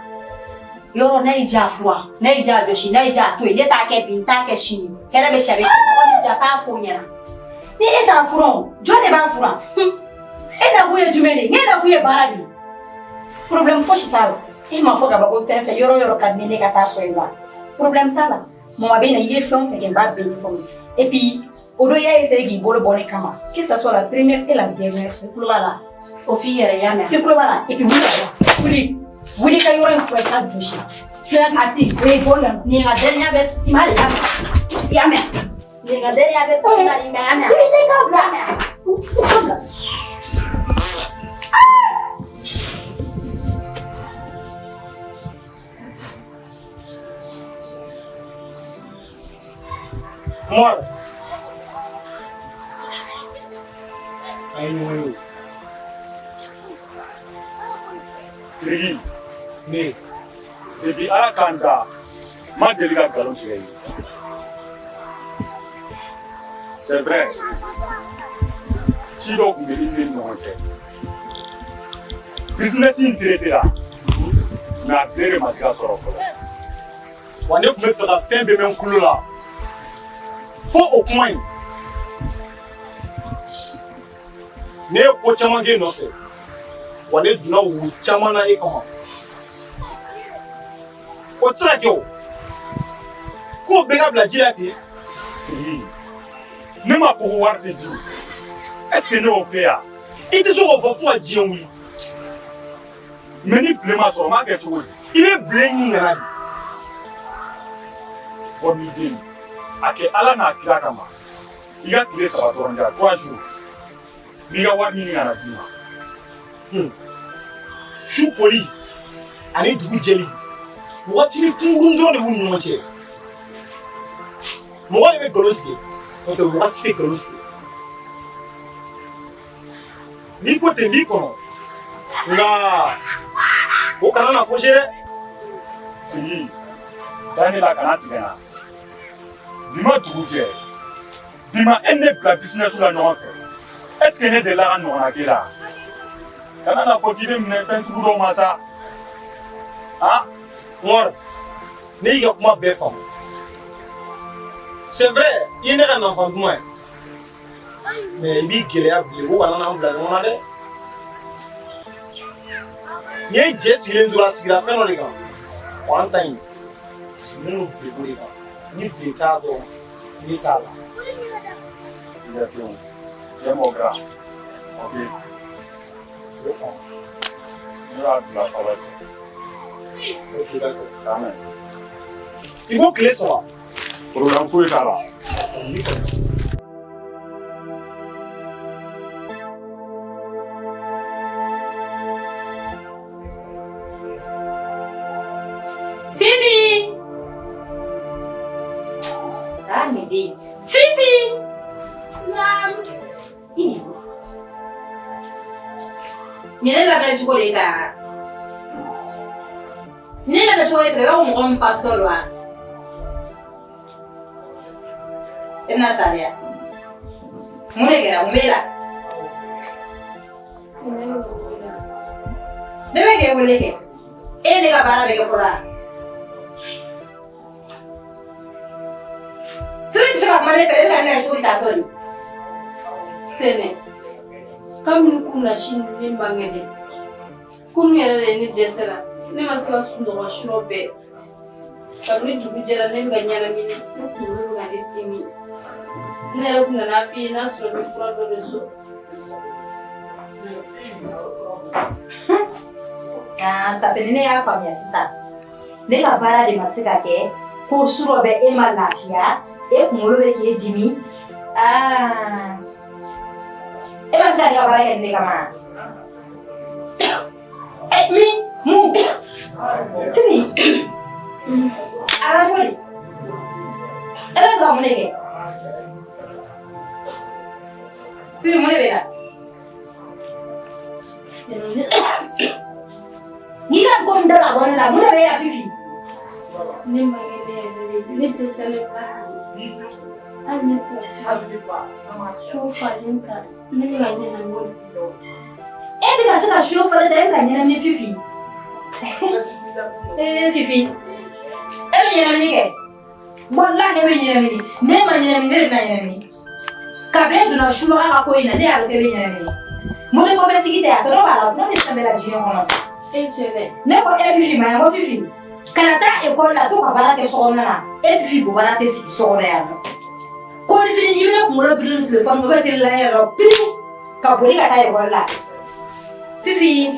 yoro na ija afwa na ija joshi na ija to ile ta ke bin ta ke shini kera be shabe ko ni ja ta fu nyana ni eta afuro jone ba afura e na buye jumene ne na buye barabi problem foshi tala e ma foka ba ko fenfe yoro ka mene ka ta foela problem tala mo ma bena ye fenfe ke ba beni fo et puis odo ya essayer gi bolo bonne kama que ça soit la première et la dernière fois pour la o fi yere ya me fi pour la et puis wuli ka yoro fo ka dushi Fia asi we bona ni ga denia bet simali ya me ni ga denia bet simali me ya me ni ka bla me Mor ay ñu Kirigi, ne depuis ala kanda, ma deli ka galon tigɛ ye. C'est vrai. Ci dɔw kun bɛ i ni ɲɔgɔn cɛ. Business in traité la, mais a bɛɛ de ma se ka sɔrɔ fɔlɔ. wa ne kun bɛ fɛ ka fɛn bɛɛ mɛn kulo la fo o kuma in ne ye ko caman kɛ nɔfɛ wa ne donna wulu caman na e kama o tɛ se ka kɛ o k'o bɛɛ ka bila ji la ten Ne m'a fɔ ko wari tɛ di. Est-ce que ne y'o fɛ yan? i tɛ se k'o fɔ fo ka diɲɛ wuli Mais ni bilen ma sɔrɔ, n b'a kɛ cogo di? i bɛ bilen ɲini kana de Bɔ n'i den, a kɛ Ala n'a kira kama. I ka tile 3 dɔrɔn kɛ, 3 jours. N'i ka wari ɲini kana d'i ma. su koli ani dugu jɛli wagatini kunkurun dɔrɔn de b'u ni ɲɔgɔn cɛ mɔgɔ de bɛ nkalon tigɛ n'o tɛ wagati tɛ nkalon tigɛ n'i ko ten n b'i kɔnɔ nka o kana na fosi dɛ Fili, da ne la kana tigɛ n na. Bi ma dugu jɛ, bi ma e ne bila business la ɲɔgɔn fɛ. Est-ce que ne delila ka ɲɔgɔnna k'e la? Kana na fɔ k'i bɛ minɛ fɛn sugu dɔw ma sa. Han? Mɔr ne y'i ka kuma bɛɛ faamu c'est vrai i ye ne ka nafan duman ye mais i b'i gɛlɛya bilen ko kana n'an bila ɲɔgɔn na dɛ n'i ye jɛ sigilen tora a sigira fɛn dɔ de kan wa an ta in sigilen don bilenko de kan ni bilen t'a dɔrɔn ne t'a la Il est bon. C'est mon grand. Ok. o bɛ faamu Ne y'a bila kɔlɔsi. ok d'accord Amen. i ko tile 3 Problème foyi t'a la. Fifi ah ni di Fifi lam ini ni ne la bɛ cogo de ka ni ne la bɛ cogo de ka i b'a fɔ mɔgɔ min fatɔ don wa e bɛna sariya mun de kɛra mun b'e la ne bɛ k'e wele kɛ e ne ka baara bɛ kɛ fɔlɔ wa Fifi tɛ se ka kuma ne fɛ e bɛ ka ne ka cogo ta tɔ de Tene kabini kunna sini ne man kɛnɛ kunu yɛrɛ de ye ne dɛsɛra ne ma se ka sunɔgɔ surɔ bɛɛ kabini dugu jɛra ne bɛ ka ɲɛnamini ne kunkolo bɛ ka ne dimi ne yɛrɛ kun nana f'i ye n'a sɔrɔ n bɛ fura dɔ de so Sapele ne y'a faamuya sisan ne ka baara de ma se ka kɛ ko surɔ bɛ e ma lafiya e kunkolo bɛ k'e dimi E b'a se ka ne ka baara kɛ ne kama min mun Fifi ala joli e bɛ ka mun de kɛ Fifi mun de bɛ la n'i ka ko min da la bɔ ne la mun de bɛ la Fifi ne ma kɛ ne dɛsɛlen ba hali ne tɛ so falen ta ne bɛ ka ɲɛnamini e tɛ ka se ka so falen ta e bɛ ka ɲɛnamini Fifi Fifi e bɛ ɲɛnamini kɛ walahi e bɛ ɲɛnamini ne ma ɲɛnamini ne de bɛna ɲɛnamini kabini donna subaga ka ko in na ne y'a dɔn k'e bɛ ɲɛnamini moto kɔfɛ sigi tɛ a tɔɔrɔ b'a la ne bɛ fɛn bɛɛ la diɲɛ kɔnɔ e cɛbɛ ne ko e Fifi ma yan ko Fifi kana taa ekɔli la to ka baara kɛ sokɔnɔna na e Fifi bɔ baara tɛ sigi sokɔnɔ yan nɔ ko ni fini i bɛna kunkolo biri ni telefɔni bɛ teli la yɛrɛ piri ka boli ka taa ekɔli la Fifi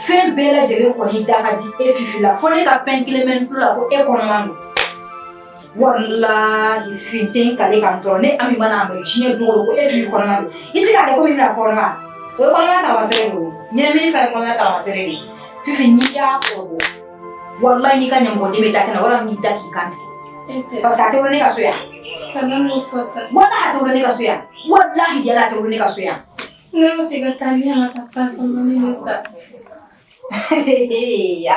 fɛn bɛɛ lajɛlen kɔni da ka di e Fifi la fo ne ka fɛn kelen bɛ n tulo la ko e kɔnɔman don walahi Fifi n tɛ n kale ka n tɔɔrɔ ne Ami mana mɛn diɲɛ don o don ko e Fifi kɔnɔman don i tɛ k'a kɛ komi i bɛna fɔɔnɔ ma o ye kɔnɔmaya taamasere don ɲɛnamini fana ye kɔnɔmaya taamasere de Fifi n'i y'a kɔrɔbɔ walahi n'i ka ɲɛmɔgɔden bɛ da kɛnɛ wala n'i da k'i kan tigɛ parce que a tɛ wolo ne ka so yan kana n'o fɔ sa walahi a tɛ wolo ne ka so yan walahi yala a tɛ wolo ne ka so yan ne b'a fɛ ka taa ɲɛ ma ka taa sɔmɔni de sa a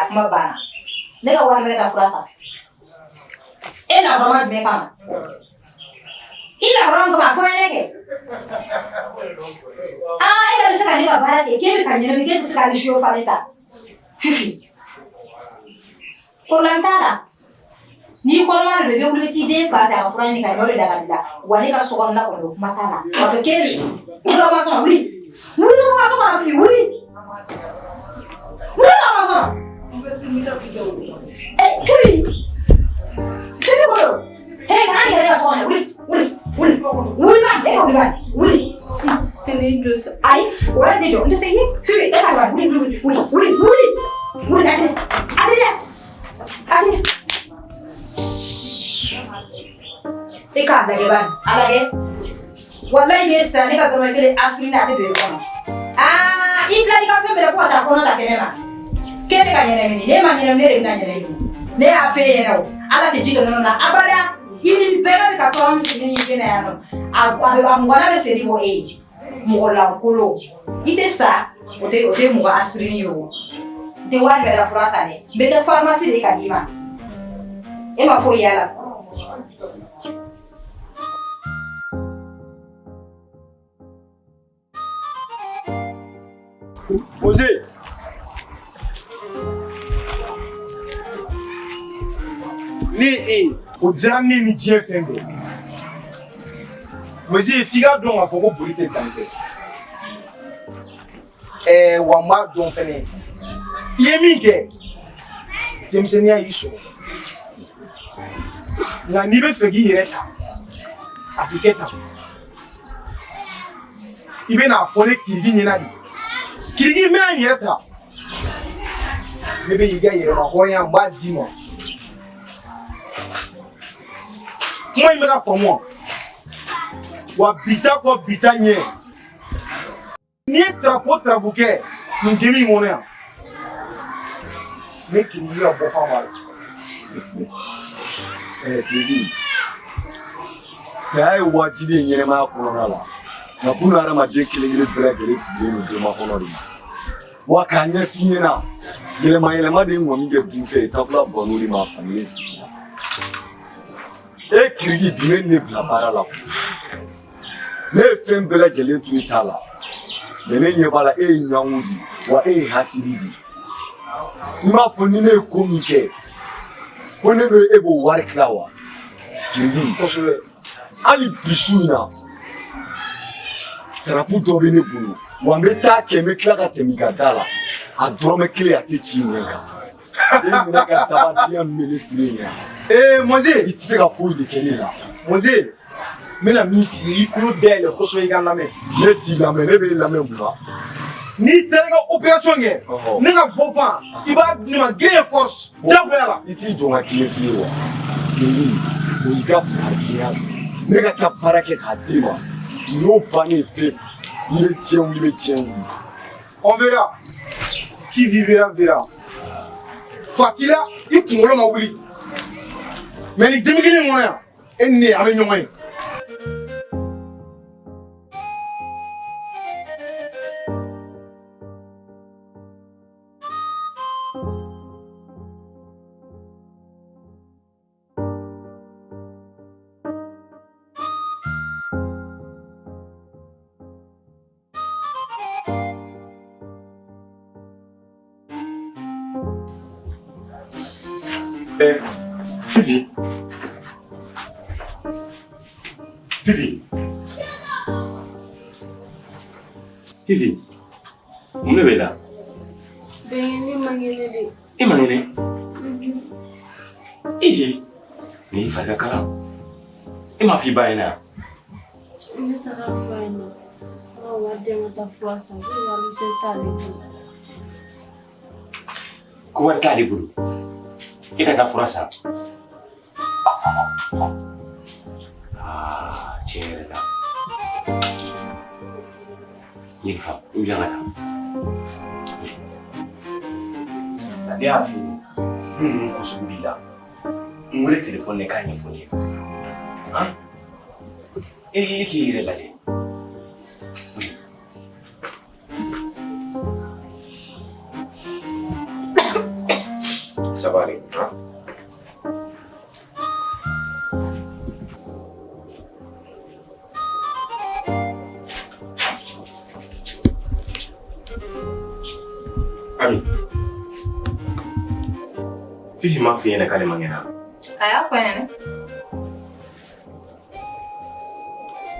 kuma banna ne ka wari bɛ ka taa fura san e nafama jumɛn kama i nafama min kama a fɔ n ye ne kɛ e ka se ka ne ka baara kɛ k'e bɛ ka ɲɛnamini k'e tɛ se ka hali siyo falen ta Fifi problème t'a la n'i kɔnɔma de bɛ wuli bɛ t'i den fa fɛ a ka fura ɲini ka ɲɔ de da ka bila wa ne ka so kɔnɔna kɔni o kuma t'a la k'a fɔ k'e wuli ka ma sɔn wuli wuli ka ma sɔn Fifi wuli wuli ka ma sɔn Fifi Fifi bolo kana ni yɛrɛ ka so kɔnɔ wuli ba e ka wuli ba wuli tɛ ne jɔ sa ayi o yɛrɛ tɛ jɔ n tɛ se ye Fifi e ka wuli atelier e k'a lajɛ bani a lajɛ walahi ne sera ne ka dɔrɔmɛ kelen aspirine a tɛ don e kɔnɔ i tilali ka fɛn bɛɛ la fo ka taa kɔnɔ ta kɛnɛ ma k'e bɛ ka ɲɛnamini ne ma ɲɛnamini ne de bɛna ɲɛnamini ne y'a f'e ɲɛna o ala tɛ ji kɛ nɔnɔ na abada i ni bɛɛ bɛ ka tɔɔrɔ min sigi ni den na yan nɔ a mɔgɔla bɛ seri bɔ e ye mɔgɔ lankolon i tɛ sa o tɛ mɔgɔ aspirine ye o tɛ wari bɛɛ la fura san dɛ n bɛ kɛ pharmacie de ka d'i ma e ma foyi y'a la Ose ni o diyara ne ni diɲɛ fɛn bɛɛ Ose f'i ka dɔn k'a fɔ ko boli tɛ dan kɛ wa n b'a dɔn fɛnɛ i ye min kɛ denmisɛnniya y'i sɔrɔ nka n'i bɛ fɛ k'i yɛrɛ ta a tɛ kɛ tan i bɛna fɔ ne kiriki ɲɛna de kiriki n bɛna n yɛrɛ ta ne bɛ y'i ka yɛrɛma hɔrɔnya n b'a d'i ma kuma in bɛ ka faamu wa bita kɔ bita ɲɛ n'i ye tarapo kɛ nin gemi in kɔnɔ yan ne kiriki ka bɔ fan b'a la kiriki saya ye wajibi ye ɲɛnɛmaya kɔnɔna la nka buna hadamaden kelen kelen bɛɛ lajɛlen sigilen don denma kɔnɔ de ma wa k'a ɲɛ f'i ɲɛna yɛlɛma de ye ŋɔmi kɛ du fɛ tabula bɔn'o de ma fankelen sigi e kiriki bi ne ne bila baara la ne ye fɛn bɛɛ lajɛlen to i t'a la mɛ ne ɲɛ b'a la e ye ɲangu di wa e ye hasidi di i m'a fɔ ni ne ye ko min kɛ ko ne bɛ e b'o wari tila wa kiriki kosɛbɛ hali bi su in na tarapu dɔ bɛ ne bolo wa n bɛ taa kɛ n bɛ tila ka tɛmɛ i ka da la a dɔrɔmɛ kelen a tɛ ci i ɲɛ kan e minɛ ka dabadenya min bɛ ne siri ɲɛ Mose i tɛ se ka foyi de kɛ ne la Mose n bɛna min f'i ye i kulo dayɛlɛ kosɛbɛ i ka lamɛn ne t'i lamɛn ne b'e lamɛn mun na n'i taara i ka opération kɛ ne ka bɔ fan i b'a di ne ma gré force diyagoya la i t'i jɔ n ka tile f'i ye wa kiriki o y'i ka fugaridiya ne ka taa baara kɛ k'a d'i ma nin y'o bannen pewu On verra. Qui vivra, verra. Fatila, il pourra m'oublier. Mais les demi-guinées, mon frère, elle n'est avec nous. Fifi. Fifi. Fifi. Mun de bɛ la? Bɛnkɛni man kɛnɛ de. I man kɛnɛ? Ni fari ka kalan. I ma f'i ba ɲɛna yan? Ne taara fɔ a ɲɛna. Ko ka wari di yan ka taa fura san. Ko warimisɛn t'ale bolo. Ko wari t'ale bolo? I ka taa fura san? Tiɲɛ yɛrɛ la. Yen fa, u yan ka taa. Ne y'a f'i ye, ninnu ko sugu b'i la. N wele telefɔni de k'a ɲɛfɔ n ye. E k'i yɛrɛ lajɛ. Sabari. Ami. Fifi m'a f'i ɲɛna k'ale man kɛnɛ. A y'a fɔ ɲɛna.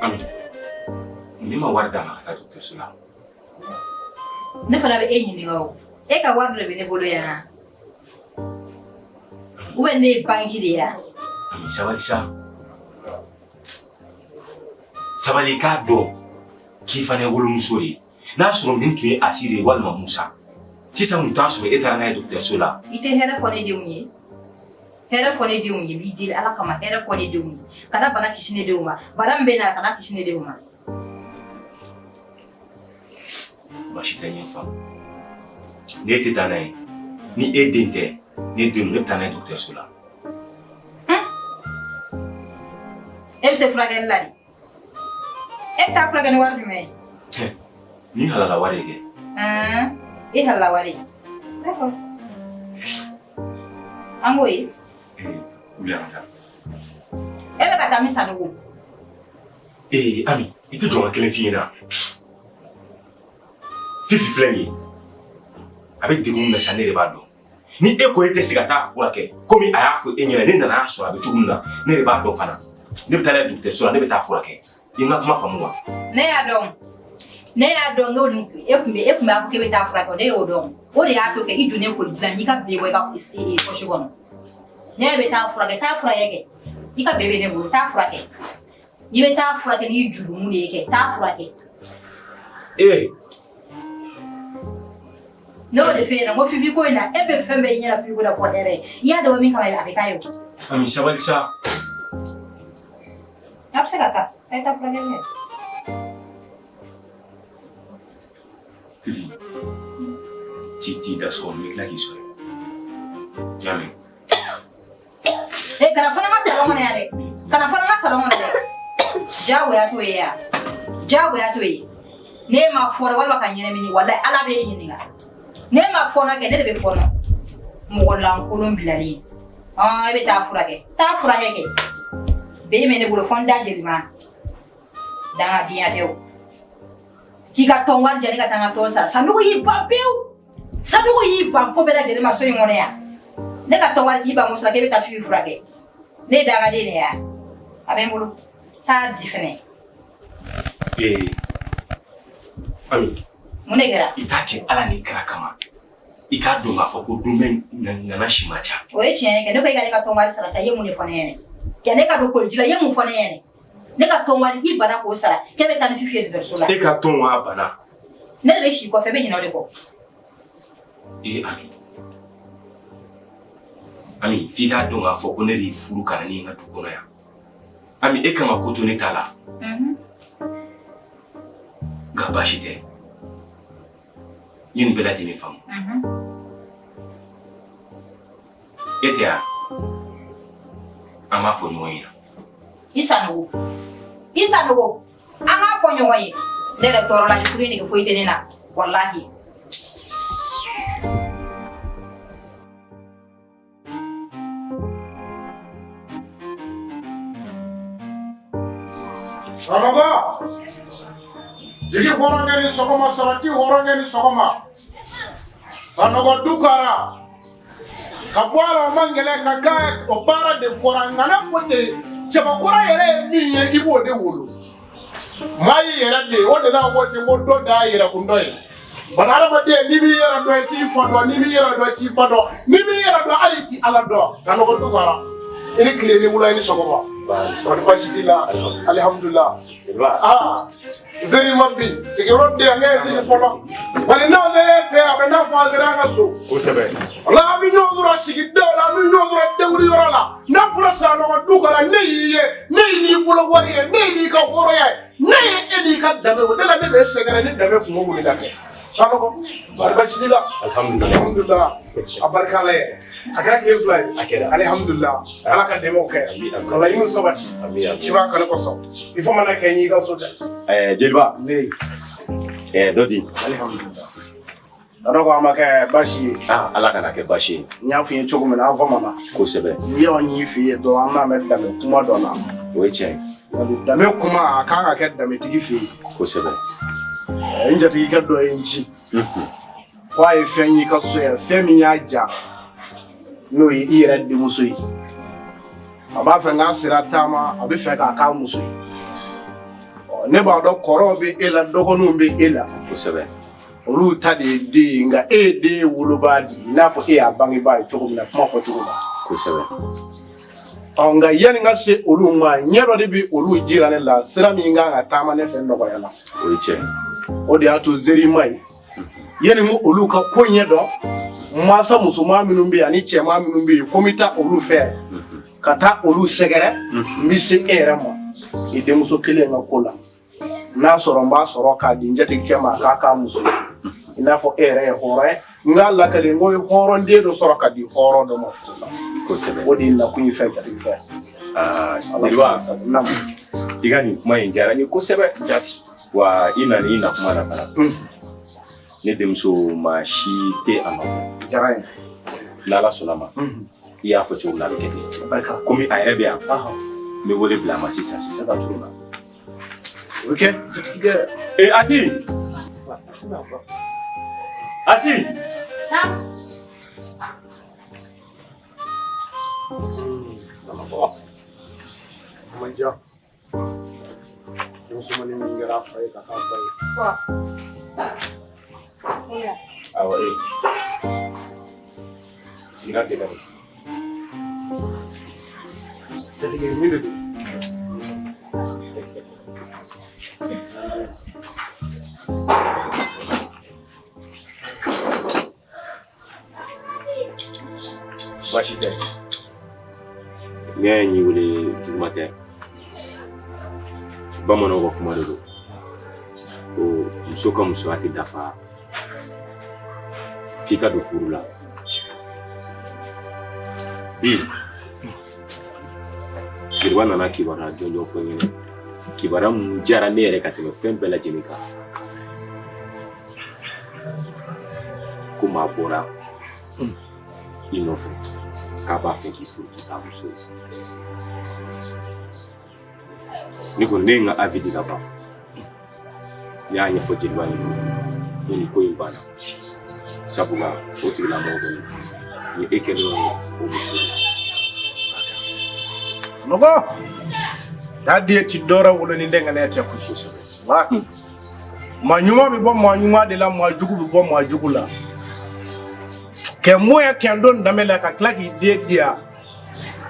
Ami. Ne ma wari d'a ma ka taa dɔgɔtɔrɔso la. Ne fana bɛ e ɲininka o. E ka wari de bɛ ne bolo yan. Ou bien ne ye banque de yan. Ami sabali sa. Sabali k'a dɔn k'i fana ye wolomuso de ye. N'a sɔrɔ nin tun ye Asire ye walima Musa. Sisan mun t'a sɔrɔ e taara n'a ye dɔgɔtɔrɔso la. I tɛ hɛrɛ fɔ ne denw ye. Hɛrɛ fɔ ne denw ye b'i deli Ala kama hɛrɛ fɔ ne denw ye. Kana bana kisi ne denw ma. Bana min bɛ na kana kisi ne denw ma. Baasi tɛ n ye faamu. N'e tɛ taa n'a ye ni e den tɛ ne denw ne bɛ taa n'a ye dɔgɔtɔrɔso la. E bɛ se furakɛli la de. E bɛ taa furakɛ ni wari jumɛn ye? Ni halala wari ye kɛ. E halala wari. D'accord. An k'o ye. Wuli an ka taa. E bɛ ka taa min san ne ko? Ami i tɛ jɔn ka kelen f'i ɲɛna. Fifi filɛ nin ye a bɛ degun min na sisan ne de b'a dɔn. Ni e ko e tɛ se ka taa furakɛ komi a y'a fɔ e ɲɛna ne nana y'a sɔrɔ a bɛ cogo min na ne de b'a dɔn fana. Ne bɛ taa n'a ye dɔgɔtɔrɔso la ne bɛ taa furakɛ. I n ka kuma faamu wa? Ne y'a dɔn n'o e kun b'a fɔ k'e bɛ taa furakɛ ne y'o dɔn. O de y'a to kɛ i donnen koli dilan n'i ka bebe bɔ i ka poche kɔnɔ. Ne bɛ taa furakɛ kɛ. I ka bebe ne bolo taa furakɛ. I bɛ taa furakɛ n'i jurumu de ye kɛ taa furakɛ. Ne y'o de f'e ɲɛna ko Fifi ko in na e bɛ fɛn bɛɛ ɲɛna Fifi ko la fɔ hɛrɛ ye. I y'a dɔn min kama a bɛ taa ye o. Ami sabali sa. A bɛ se ka taa. A ye taa furakɛ kɛ. Fifi, t'i da so kɔnɔ n bɛ tila k'i sɔrɔ yen. Y'a mɛn? Kana fana n ka salon kɔnɔ yan dɛ. Kana fana n ka salon kɔnɔ dɛ. Diyagoya t'o ye yan. Diyagoya t'o ye. Ne ma fɔnɔ walima ka ɲɛnamini walahi Ala b'e ɲininka. Ne ma fɔnɔ kɛ ne de bɛ fɔnɔ. Mɔgɔ lankolon bilali. E bɛ taa furakɛ. Taa furakɛ kɛ. Bɛɛ bɛ ne bolo fɔ n da jeli ma. Dangadenya tɛ o. K'i ka tɔn wari jɛni ka taa n ka tɔn sara. Sanogo y'i ban pewu. Sanogo y'i ban ko bɛɛ lajɛlen ma so in kɔnɔ yan. Ne ka tɔn wari k'i ban muso la k'e bɛ taa Fifi furakɛ. Ne ye dangaden de ye yan. A bɛ n bolo. Taa di fɛnɛ. Ami. Mun de kɛra? I t'a kɛ Ala ni kira kama. I k'a dɔn k'a fɔ ko don bɛ nana si ma ca. O ye tiɲɛ ye kɛ. Ne ko i ka ne ka tɔn wari sara sa i ye mun de fɔ ne ɲɛna? Kɛ ne ka don koliji la i ye mun fɔ ne ɲɛna? Ne ka tɔn wari i bana k'o sara k'e bɛ taa ni Fifi ye dɔgɔtɔrɔso la. E ka tɔn wa bana? Ne de bɛ si kɔfɛ e bɛ ɲinɛ o de kɔ. Ami. Ami f'i k'a dɔn k'a fɔ ko ne de ye furu ka na ne ye n ka du kɔnɔ yan. Ami e kan ka ko to ne ta la. Nka baasi tɛ ɲini bɛɛ lajɛlen faamu e tɛ yan an b'a fɔ ɲɔgɔn ye i sanogo an b'a fɔ ɲɔgɔn ye ne yɛrɛ tɔɔrɔ la ni furu nege foyi tɛ ne na walahi Sanogo jigi hɔrɔnkɛ ni sɔgɔma sabati hɔrɔnkɛ ni sɔgɔma Sanogo dukara ka bɔ a la o ma gɛlɛn ka kɛ o baara de fɔra nka ne ko ten cɛbakɔrɔ yɛrɛ ye min ye i b'o de wolo maa y'i yɛrɛ de o de la ko ten ko dɔ da yɛrɛ kun dɔ ye bari adamaden n'i b'i yɛrɛ dɔn i t'i fa dɔn n'i b'i yɛrɛ dɔn i t'i ba dɔn n'i b'i yɛrɛ dɔn hali i t'i ala dɔn Sanogo dukara i ni tile ni wula i ni sɔgɔma wani baasi t'i la alihamudulila zeri ma bi sigiyɔrɔ den an kɛ zeri fɔlɔ wali n'aw zeri fɛ a bɛ n'a fɔ an zeri an ka so kosɛbɛ wala an bɛ ɲɔgɔn sɔrɔ sigidaw la an bɛ ɲɔgɔn sɔrɔ denguli yɔrɔ la n'a fɔra Sanogo dukara ne y'i ye ne y'i n'i bolo wari ye ne y'i n'i ka hɔrɔnya ye ne ye e n'i ka danbe o de la ne bɛ sɛgɛrɛ ni danbe kungo wuli ka kɛ Sanogo wani baasi t'i la alihamudulila a barika Ala ye a kɛra tile fila ye a kɛra alihamudulila Ala ka dɛmɛw kɛ ka laɲiniw sabati ci b'a kanu kosɔn il faut mana kɛ n y'i ka so dɛ jeliba ne dɔ di alihamudulila Sanogo a ma kɛ baasi ye ala kana kɛ baasi ye n y'a f'i ye cogo min na an fama kosɛbɛ n'i y'o ɲi f'i ye dɔrɔn an b'a mɛn danbe kuma dɔ la o ye tiɲɛ ye danbe kuma a kan ka kɛ danbetigi fɛ yen kosɛbɛ n jatigikɛ dɔ ye n ci ko a ye fɛn y'i ka so yan fɛn min y'a ja n'o ye i yɛrɛ denmuso ye a b'a fɛ k'a sera taama a bɛ fɛ k'a k'a muso ye ne b'a dɔn kɔrɔw bɛ e la dɔgɔninw bɛ e la kosɛbɛ olu ta de ye den ye nka e ye den ye wolobaa de ye i n'a fɔ e y'a bangebaa ye cogo min na kuma fɔ cogo la kosɛbɛ nka yanni n ka se olu ma ɲɛ dɔ de bɛ olu jira ne la sira min kan ka taama ne fɛ nɔgɔya la o ye tiɲɛ o de y'a to zeri ma ye yanni n ko olu ka ko ɲɛ dɔn mansa musoman minnu bɛ yen ani cɛman minnu bɛ yen ko n bɛ taa olu fɛ ka taa olu sɛgɛrɛ n bɛ se e yɛrɛ ma i denmuso kelen ka ko la n'a sɔrɔ n b'a sɔrɔ k'a di n jatigikɛ ma k'a k'a muso ye i n'a fɔ e yɛrɛ ye hɔrɔn ye n k'a lakale n ko ye hɔrɔnden dɔ sɔrɔ ka di hɔrɔn dɔ ma furu la kosɛbɛ o de ye nakun ye fɛn jatigikɛ jeliba i ka nin kuma in diyara n ye kosɛbɛ jati wa i nana i na kuma na fana ne denmuso maa si tɛ a nɔfɛ diyara n ye n'ala sɔnna ma i y'a fɔ cogo min na a bɛ kɛ ten komi a yɛrɛ bɛ yan n bɛ wele bila a ma sisan ka tugu la o bɛ kɛ jatigikɛ Asi Asi manja musomanin min kɛra a fa ye ka k'a ba ye awɔ sigira tɛ dɛ jatigikɛ min de don baasi tɛ ne y'a ɲi wele juguma tɛ bamananw ka kuma de don ko muso ka musoya tɛ dafa f'i ka don furu la bi jeliba nana kibaruya jɔnjɔn fɔ n ɲɛna kibaruya mun diyara ne yɛrɛ ka tɛmɛ fɛn bɛɛ lajɛlen kan ko maa bɔra i nɔfɛ k'a b'a fɛ k'i furu k'i k'a muso ye ne ko ne ye n ka avis di ka ban ne y'a ɲɛfɔ jeliba ɲɛna ko nin ko in banna sabula o tigilamɔgɔ bɛ ni e kɛlen o muso ye Sanogo daa die ti dɔwɛrɛ wolo ni dɛngɛnɛ tɛ koyi kosɛbɛ walahi maa ɲuman bɛ bɔ maa ɲuman de la maa jugu bɛ bɔ maa jugu la kɛ mun ye kɛn don danbe la ka tila k'i den di yan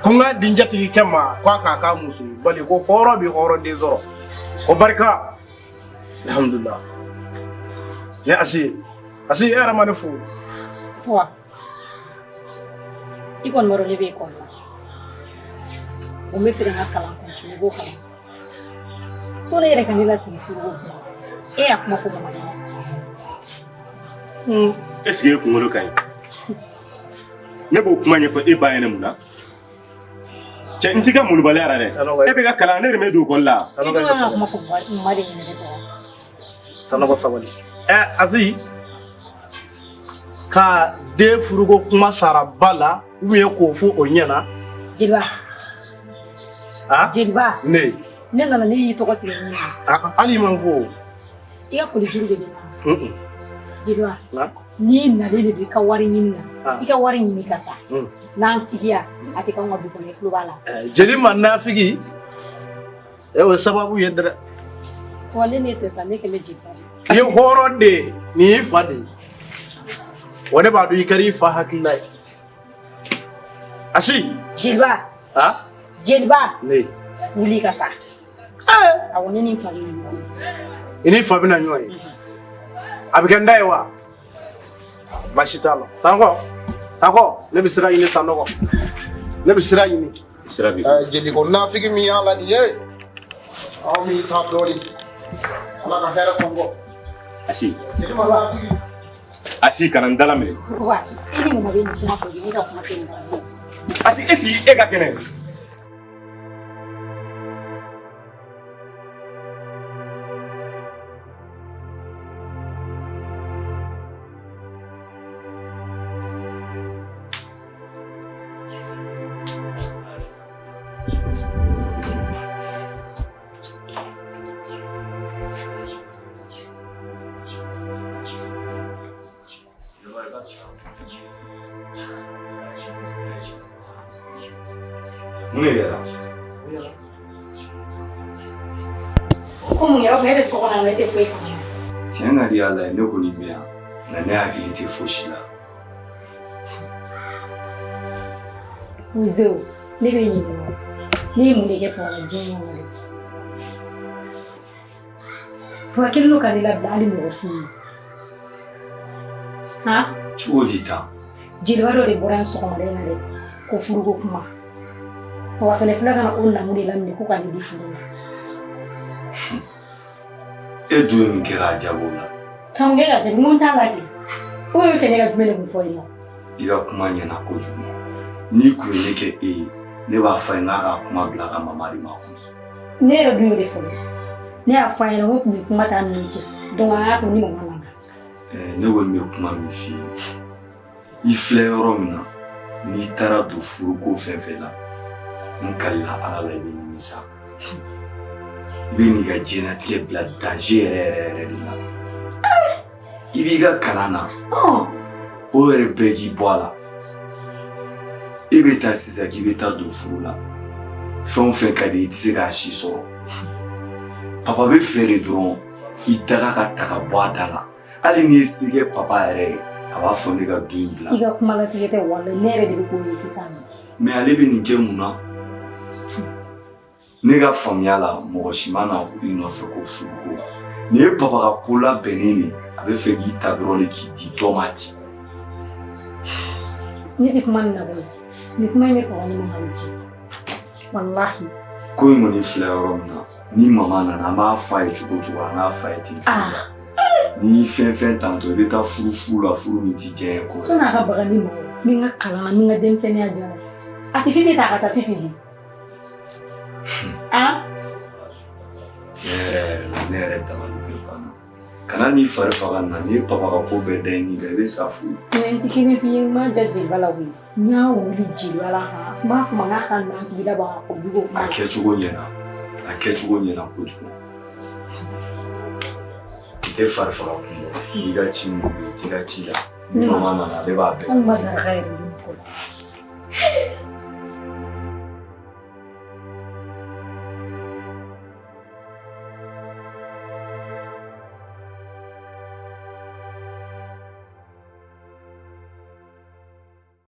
ko n k'a di n jatigikɛ ma k'a k'a k'a muso ye bali ko hɔrɔn bɛ hɔrɔn den sɔrɔ o barika alhamdulilah ne Asi e yɛrɛ ma ne fo wa i kɔni b'a dɔn ne bɛ ekɔli la o n bɛ fɛ ka n ka kalan kɔntiniye i b'o kalan so ne yɛrɛ ka ne lasigi furuko bila e y'a kuma fɔ mama ɲɛna. Est-ce que e kunkolo ka ɲi? Ne b'o kuma ɲɛfɔ e ba ɲɛna mun na? Cɛ n t'i ka mulibaliya la dɛ. E bɛ ka kalan ne de bɛ don école la. I bɛ ka kuma fɔ mama de ɲɛna dɛ. Sanogo sabali. Azi ka den furuko kuma sara ba la ou bien k'o fɔ o ɲɛna. Jeliba. Jeliba. Ne. Ne nana ne y'i tɔgɔ tigɛ ɲini. Hali i ma fɔ. I ka foli juru de bɛ na. Jeliba. N'i nalen de b'i ka wari ɲini na. I ka wari ɲini ka taa. N'an figiya a tɛ k'anw ka du kɔnɔ i tulo b'a la. Jeli ma nafigi. O ye sababu ye dɛrɛ. Wale ne tɛ sa ne kɛmɛ jeliba. I ye hɔrɔn de ye nin y'i fa de ye. Wa ne b'a dɔn i kɛra i fa hakilila ye. Asi. Jeliba. Jeliba. Ne. Wuli ka taa. Awɔ ne ni n fa bɛ ɲɔgɔn ye. I ni fa bɛna ɲɔgɔn ye. A bɛ kɛ n da ye wa? Baasi t'a la. Sakɔ ne bɛ sira ɲini Sanɔgɔ. Ne bɛ sira ɲini. Sira bi. Jeli ko nafigi min y'a la nin ye. Aw min ta dɔɔnin. Ala ka hɛrɛ kɔngɔ. Asi. Jeli ma nafigi. Asi kana n dala minɛ. Wa i ni mama bɛ nin kuma fɔ ne ka kuma tɛ nin kan. Asi est-ce que e ka kɛnɛ? Mun de kɛra? Ko mun yɛrɛ bɛ so kɔnɔ ne tɛ foyi kama. Tiɲɛ ka di Ala ye ne kɔni bɛ yan nka ne hakili tɛ fosi la. Muzew ne bɛ ɲininka ne ye mun de kɛ papa diɲɛ kɔnɔ de. Papa kelen don ka ne labila hali mɔgɔ fu ye. Cogo di tan? Jeliba dɔ de bɔra yan sɔgɔmada in na dɛ ko furuko kuma. Wa fɛnɛ filɛ ka na o lamɔ de laminɛ ko ka ne di furu la. E dun ye min kɛ k'a jaabi o la? Kan kɛ ka jaabi mun t'a la kɛ. O bɛ fɛ ne ka jumɛn de kun fɔ yen nɔ? I ka kuma ɲɛna kojugu. N'i kun ye ne kɛ e ye ne b'a fɔ a ye n k'a ka kuma bila ka mama de ma kun. Ne yɛrɛ dun y'o de fɔ. Ne y'a fɔ a ɲɛna ko kun bɛ kuma t'an ni cɛ. Donc an y'a to ni mama nana. Ne kɔni bɛ kuma min f'i ye i filɛ yɔrɔ min na n'i taara don furuko fɛn fɛn la n kalila Ala la i bɛ nimisa. I bɛ n'i ka diɲɛlatigɛ bila danger yɛrɛ de la. I b'i ka kalan na o yɛrɛ bɛɛ k'i bɔ a la. I bɛ taa sisan k'i bɛ taa don furu la fɛn o fɛn ka di i tɛ se k'a si sɔrɔ. Papa bɛ fɛ de dɔrɔn i daga ka ta ka bɔ a da la. Hali n'i ye se kɛ papa yɛrɛ ye a b'a fɔ ne ka du in bila. I ka kuma latigɛ tɛ walahi ne yɛrɛ de bɛ k'o ye sisan. Mais ale bɛ nin kɛ mun na? Ne ka faamuya la mɔgɔ si ma na i nɔfɛ ko furuko. Nin ye papa ka ko labɛnnen de a bɛ fɛ k'i ta dɔrɔn de k'i di dɔ ma ten. Ne tɛ kuma nin na koyi. Nin kuma in bɛ papa ni mama de cɛ. Walahi. Ko in kɔni filɛ yɔrɔ min na ni mama nana an b'a fɔ a ye cogo o cogo an k'a fɔ a ye ten cogo la. Ni fɛn tantɔ i bɛ taa furu la furu min ti diya ye ko. Sɔnni a ka baga ni mɔgɔ min ka kalan na min ka denmisɛnninya diyara a tɛ fifi ta a ka taa fifi di. Tiɲɛ yɛrɛ la ne yɛrɛ dabali bɛ banna. Kana n'i fari faga na n'i ye papa ka ko bɛɛ da i ni kan i bɛ sa fu. Mais n tɛ kelen f'i ye n ma ja jeliba la koyi. N y'a wuli jeliba la kan n b'a fɔ ma k'a ka nan figida b'a ko dugu. A kɛcogo ɲɛna kojugu. I tɛ fari faga kun bɔ n'i ka ci mun bɛ yen i t'i ka ci la ni mama nana ale b'a bɛɛ. An ma daraka yɛrɛ dun ko la.